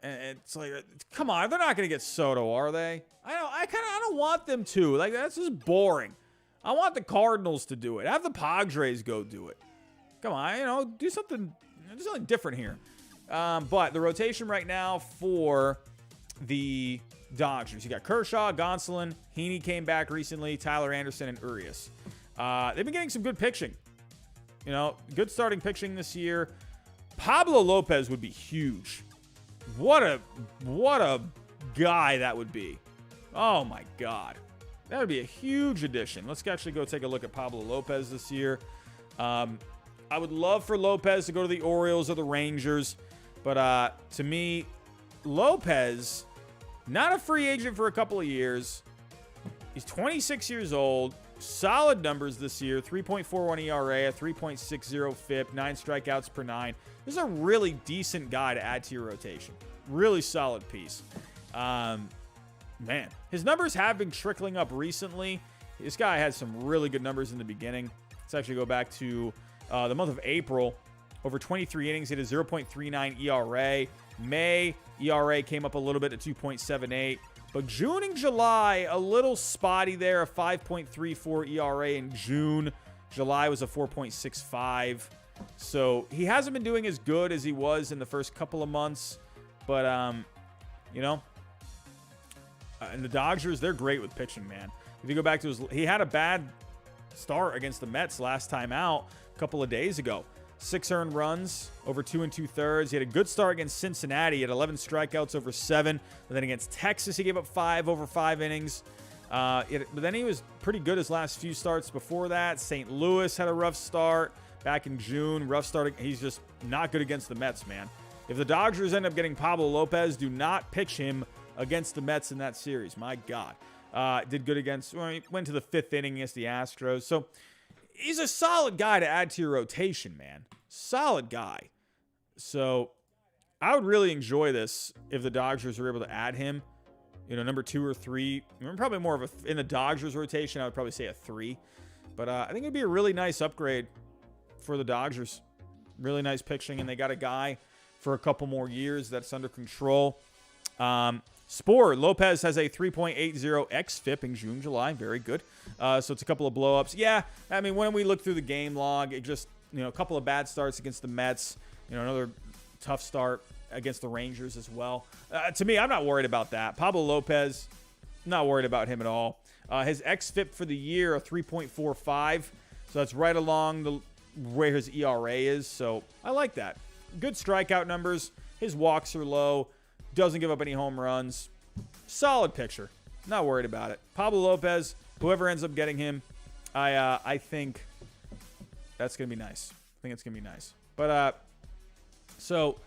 Speaker 1: And it's like, come on, they're not going to get Soto, are they? I don't want them to. Like, that's just boring. I want the Cardinals to do it. Have the Padres go do it. Come on, do something different here. But the rotation right now for the Dodgers, you got Kershaw, Gonsolin, Heaney came back recently, Tyler Anderson, and Urias. They've been getting some good pitching. Good starting pitching this year. Pablo Lopez would be huge. What a guy that would be. Oh my God. That would be a huge addition. Let's actually go take a look at Pablo Lopez this year. I would love for Lopez to go to the Orioles or the Rangers. But to me, Lopez, not a free agent for a couple of years. He's 26 years old. Solid numbers this year. 3.41 ERA, a 3.60 FIP, 9 strikeouts per 9. This is a really decent guy to add to your rotation. Really solid piece. Man, his numbers have been trickling up recently. This guy had some really good numbers in the beginning. Let's actually go back to the month of April. Over 23 innings, he had a 0.39 ERA. May, ERA came up a little bit to 2.78. But June and July, a little spotty there, a 5.34 ERA in June. July was a 4.65. So he hasn't been doing as good as he was in the first couple of months. But, and the Dodgers, they're great with pitching, man. If you go back to he had a bad start against the Mets last time out a couple of days ago. 6 earned runs over 2 2/3. He had a good start against Cincinnati. He had 11 strikeouts over 7. But then against Texas, he gave up 5 over 5 innings. But then he was pretty good his last few starts before that. St. Louis had a rough start back in June. Rough start. He's just not good against the Mets, man. If the Dodgers end up getting Pablo Lopez, do not pitch him against the Mets in that series. My God. Did good against, he went to the 5th inning against the Astros. So he's a solid guy to add to your rotation, man. Solid guy. So I would really enjoy this if the Dodgers were able to add him, number 2 or 3. Probably more of in the Dodgers rotation, I would probably say a 3. But I think it'd be a really nice upgrade for the Dodgers. Really nice pitching, and they got a guy for a couple more years that's under control. Spore, Lopez has a 3.80 xFIP in June, July. Very good. So it's a couple of blow-ups. Yeah, I mean, when we look through the game log, it just, a couple of bad starts against the Mets. Another tough start against the Rangers as well. To me, I'm not worried about that. Pablo Lopez, not worried about him at all. His xFIP for the year, a 3.45. So that's right along where his ERA is. So I like that. Good strikeout numbers. His walks are low. Doesn't give up any home runs. Solid pitcher. Not worried about it. Pablo Lopez, whoever ends up getting him, I think that's going to be nice. I think it's going to be nice. But, so,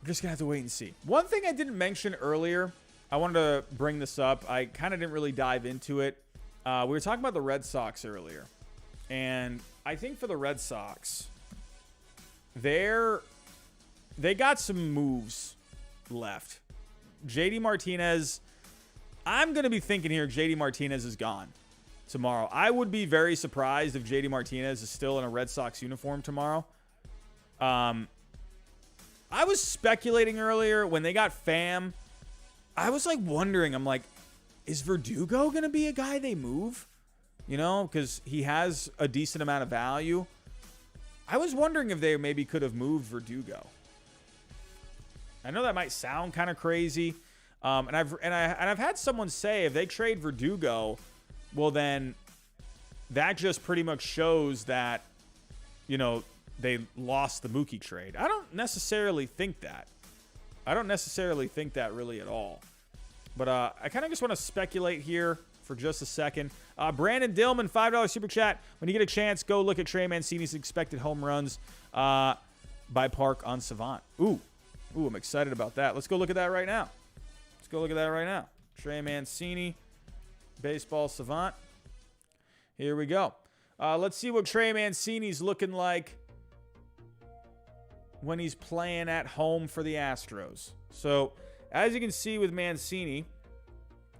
Speaker 1: we're just going to have to wait and see. One thing I didn't mention earlier, I wanted to bring this up. I kind of didn't really dive into it. We were talking about the Red Sox earlier. And I think for the Red Sox, they got some moves left. JD Martinez, I'm going to be thinking here JD Martinez is gone tomorrow. I would be very surprised if JD Martinez is still in a Red Sox uniform tomorrow. I was speculating earlier when they got Pham. I was wondering, I'm like, is Verdugo going to be a guy they move? Because he has a decent amount of value. I was wondering if they maybe could have moved Verdugo. I know that might sound kind of crazy, and I've had someone say if they trade Verdugo, well then that just pretty much shows that they lost the Mookie trade. I don't necessarily think that. I don't necessarily think that really at all. But I kind of just want to speculate here for just a second. Brandon Dillman, $5 super chat. When you get a chance, go look at Trey Mancini's expected home runs by Park on Savant. Ooh, I'm excited about that. Let's go look at that right now. Trey Mancini, Baseball Savant. Here we go. Let's see what Trey Mancini's looking like when he's playing at home for the Astros. So, as you can see with Mancini,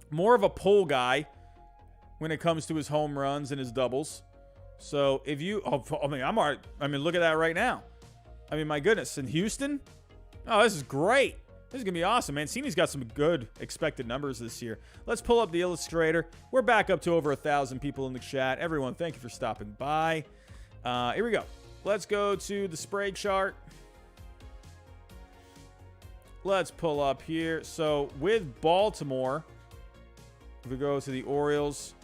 Speaker 1: more of a pull guy when it comes to his home runs and his doubles. So if you, I'm already, look at that right now. My goodness. In Houston, this is great. This is going to be awesome. Mancini's got some good expected numbers this year. Let's pull up the illustrator. We're back up to over 1,000 people in the chat. Everyone, thank you for stopping by. Here we go. Let's go to the spray chart. Let's pull up here. So with Baltimore, if we go to the Orioles,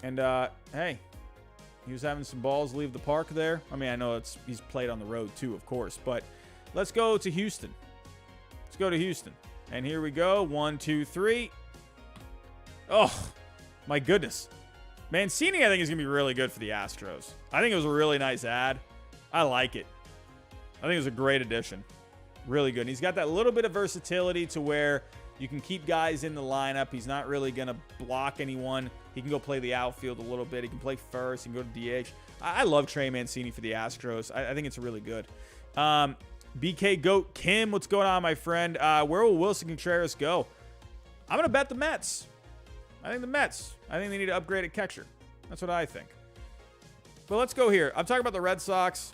Speaker 1: and hey, he was having some balls leave the park there. I know he's played on the road too, of course, but let's go to Houston. Let's go to Houston. And here we go. 1, 2, 3. Oh, my goodness. Mancini, I think, is going to be really good for the Astros. I think it was a really nice ad. I like it. I think it was a great addition. Really good. And he's got that little bit of versatility to where you can keep guys in the lineup. He's not really going to block anyone. He can go play the outfield a little bit. He can play first. He can go to DH. I love Trey Mancini for the Astros. I think it's really good. BK Goat Kim, what's going on, my friend? Where will Wilson Contreras go? I'm going to bet the Mets. I think the Mets. I think they need to upgrade at catcher. That's what I think. But let's go here. I'm talking about the Red Sox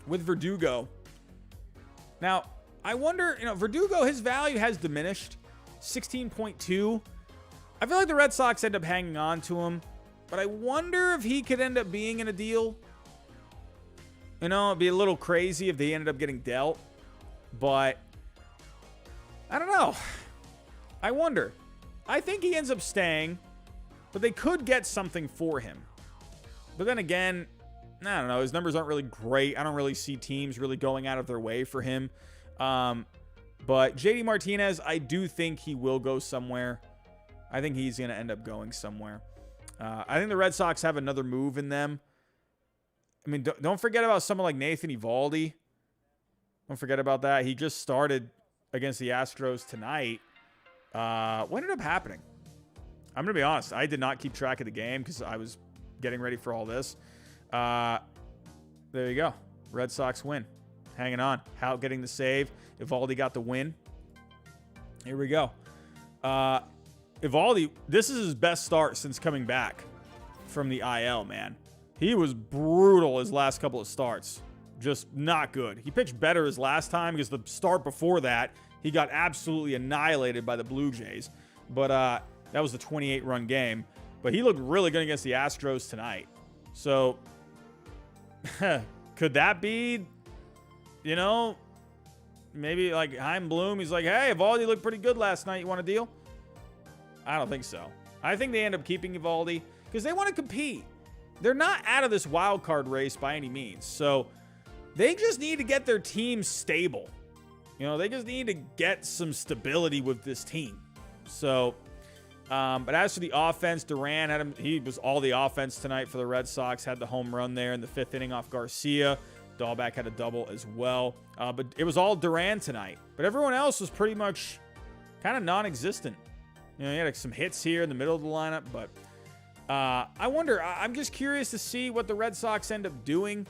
Speaker 1: with Verdugo. Now, I wonder, Verdugo, his value has diminished. 16.2. I feel like the Red Sox end up hanging on to him. But I wonder if he could end up being in a deal. It'd be a little crazy if they ended up getting dealt. But I don't know. I wonder. I think he ends up staying. But they could get something for him. But then again, I don't know. His numbers aren't really great. I don't really see teams really going out of their way for him. But JD Martinez, I do think he will go somewhere. I think he's going to end up going somewhere. I think the Red Sox have another move in them. Don't forget about someone like Nathan Eovaldi. Don't forget about that. He just started against the Astros tonight. What ended up happening? I'm going to be honest. I did not keep track of the game because I was getting ready for all this. There you go. Red Sox win. Hanging on. Hout getting the save. Eovaldi got the win. Here we go. Eovaldi, this is his best start since coming back from the IL, man. He was brutal his last couple of starts. Just not good. He pitched better his last time because the start before that, he got absolutely annihilated by the Blue Jays. But that was the 28-run game. But he looked really good against the Astros tonight. So, could that be, maybe like Chaim Bloom? He's like, hey, Eovaldi looked pretty good last night. You want a deal? I don't think so. I think they end up keeping Eovaldi because they want to compete. They're not out of this wild card race by any means. So they just need to get their team stable. They just need to get some stability with this team. So, but as for the offense, Duran he was all the offense tonight for the Red Sox. Had the home run there in the 5th inning off Garcia. Dahlback had a double as well. But it was all Duran tonight. But everyone else was pretty much kind of non-existent. He had some hits here in the middle of the lineup, but I wonder. I'm just curious to see what the Red Sox end up doing.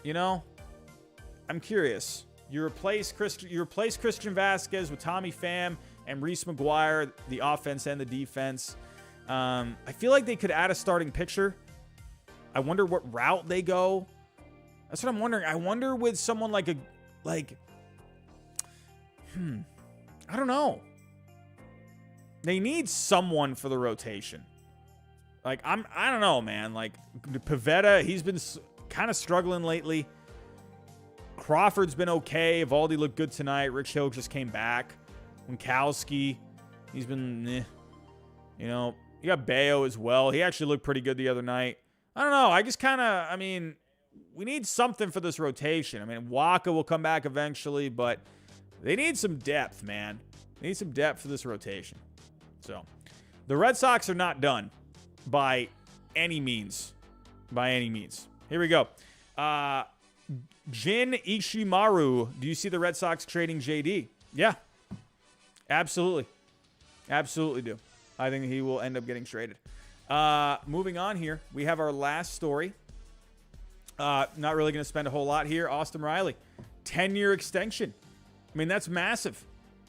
Speaker 1: I'm curious. You replace Christian Vazquez with Tommy Pham and Reese McGuire, the offense and the defense. I feel like they could add a starting pitcher. I wonder what route they go. That's what I'm wondering. I wonder with someone I don't know. They need someone for the rotation. I don't know, man. Pivetta, he's been kind of struggling lately. Crawford's been okay. Eovaldi looked good tonight. Rick Hill just came back. Winkowski, he's been, you got Bayo as well. He actually looked pretty good the other night. I don't know. I just kind of, we need something for this rotation. Waka will come back eventually, but they need some depth, man. They need some depth for this rotation. So, the Red Sox are not done by any means. By any means. Here we go. Jin Ishimaru. Do you see the Red Sox trading JD? Yeah. Absolutely. Absolutely do. I think he will end up getting traded. Moving on here. We have our last story. Not really going to spend a whole lot here. Austin Riley. 10-year extension. That's massive.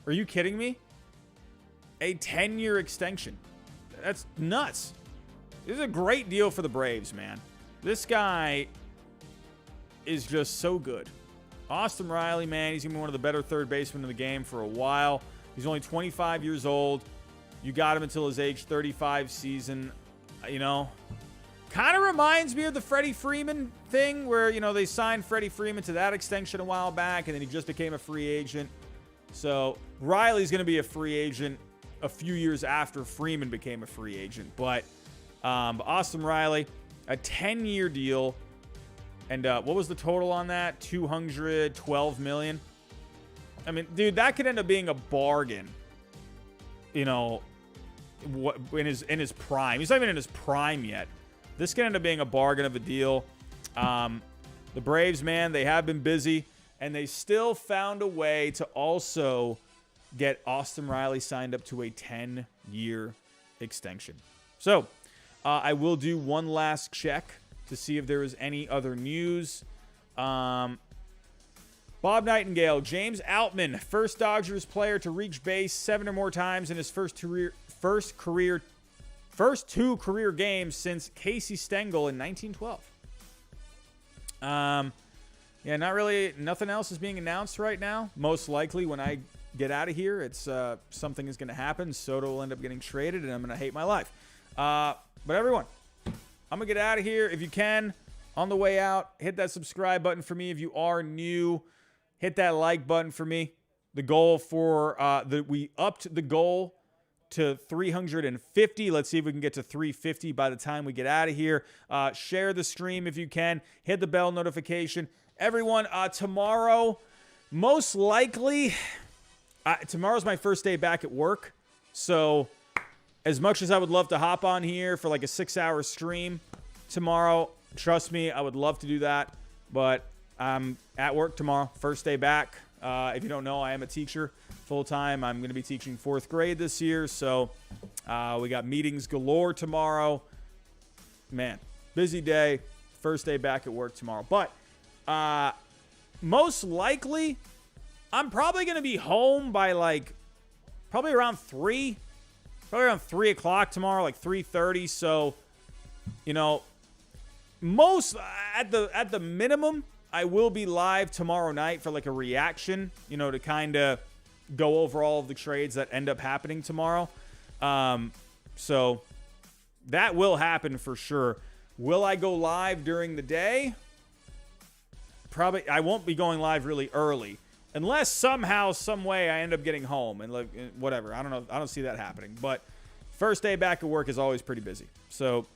Speaker 1: Are you kidding me? A 10-year extension. That's nuts. This is a great deal for the Braves, man. This guy is just so good. Austin Riley, man, he's going to be one of the better third basemen in the game for a while. He's only 25 years old. You got him until his age 35 season. You know, kind of reminds me of the Freddie Freeman thing where, you know, they signed Freddie Freeman to that extension a while back, and then he just became a free agent. So Riley's going to be a free agent a few years after Freeman became a free agent. But Austin Riley, a 10-year deal. And what was the total on that? $212 million. I mean, dude, that could end up being a bargain. You know, in his prime. He's not even in his prime yet. This could end up being a bargain of a deal. The Braves, man, they have been busy, and they still found a way to also get Austin Riley signed up to a 10-year extension. So, I will do one last check to see if there is any other news. Bob Nightingale, James Outman, first Dodgers player to reach base 7 or more times in his first two career games since Casey Stengel in 1912. Yeah, not really. Nothing else is being announced right now. Most likely, when I get out of here, it's something is going to happen. Soto will end up getting traded, and I'm going to hate my life. But everyone, I'm going to get out of here. If you can, on the way out, hit that subscribe button for me. If you are new, hit that like button for me. The goal for we upped the goal to 350. Let's see if we can get to 350 by the time we get out of here. Share the stream if you can. Hit the bell notification. Everyone, tomorrow, most likely, tomorrow's my first day back at work. So as much as I would love to hop on here for like a 6-hour stream tomorrow, trust me, I would love to do that. But I'm at work tomorrow, first day back. If you don't know, I am a teacher full-time. I'm going to be teaching 4th grade this year. So we got meetings galore tomorrow. Man, busy day. First day back at work tomorrow. But most likely, I'm probably going to be home by like probably around 3. Probably around 3 o'clock tomorrow, like 3:30. So, you know, most at the minimum, I will be live tomorrow night for like a reaction, you know, to kind of go over all of the trades that end up happening tomorrow. So that will happen for sure. Will I go live during the day? Probably. I won't be going live really early. Unless somehow, some way I end up getting home and like whatever. I don't know. I don't see that happening. But first day back at work is always pretty busy. So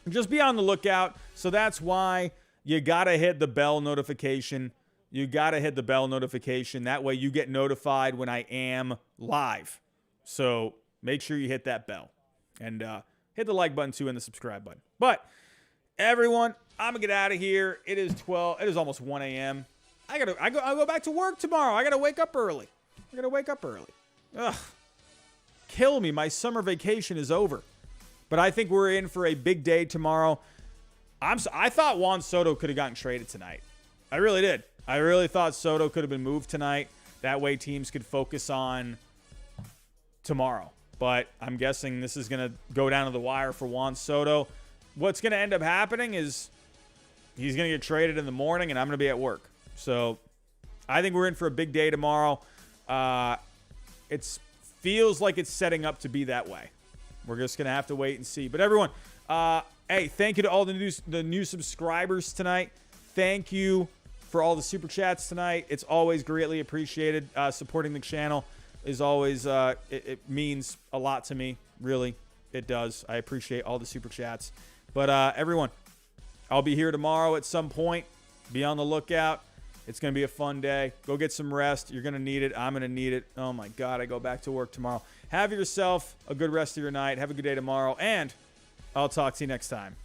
Speaker 1: just be on the lookout. So that's why you got to hit the bell notification. You got to hit the bell notification. That way you get notified when I am live. So make sure you hit that bell. And hit the like button too and the subscribe button. But everyone, I'm going to get out of here. It is almost 1 a.m. I'll go back to work tomorrow. I gotta wake up early. Ugh. Kill me. My summer vacation is over. But I think we're in for a big day tomorrow. I thought Juan Soto could have gotten traded tonight. I really did. I really thought Soto could have been moved tonight. That way teams could focus on tomorrow. But I'm guessing this is going to go down to the wire for Juan Soto. What's going to end up happening is he's going to get traded in the morning, and I'm going to be at work. So I think we're in for a big day tomorrow. It feels like it's setting up to be that way. We're just going to have to wait and see. But everyone, hey, thank you to all the new subscribers tonight. Thank you for all the super chats tonight. It's always greatly appreciated. Supporting the channel is always, it means a lot to me. Really, it does. I appreciate all the super chats. But everyone, I'll be here tomorrow at some point. Be on the lookout. It's going to be a fun day. Go get some rest. You're going to need it. I'm going to need it. Oh, my God. I go back to work tomorrow. Have yourself a good rest of your night. Have a good day tomorrow. And I'll talk to you next time.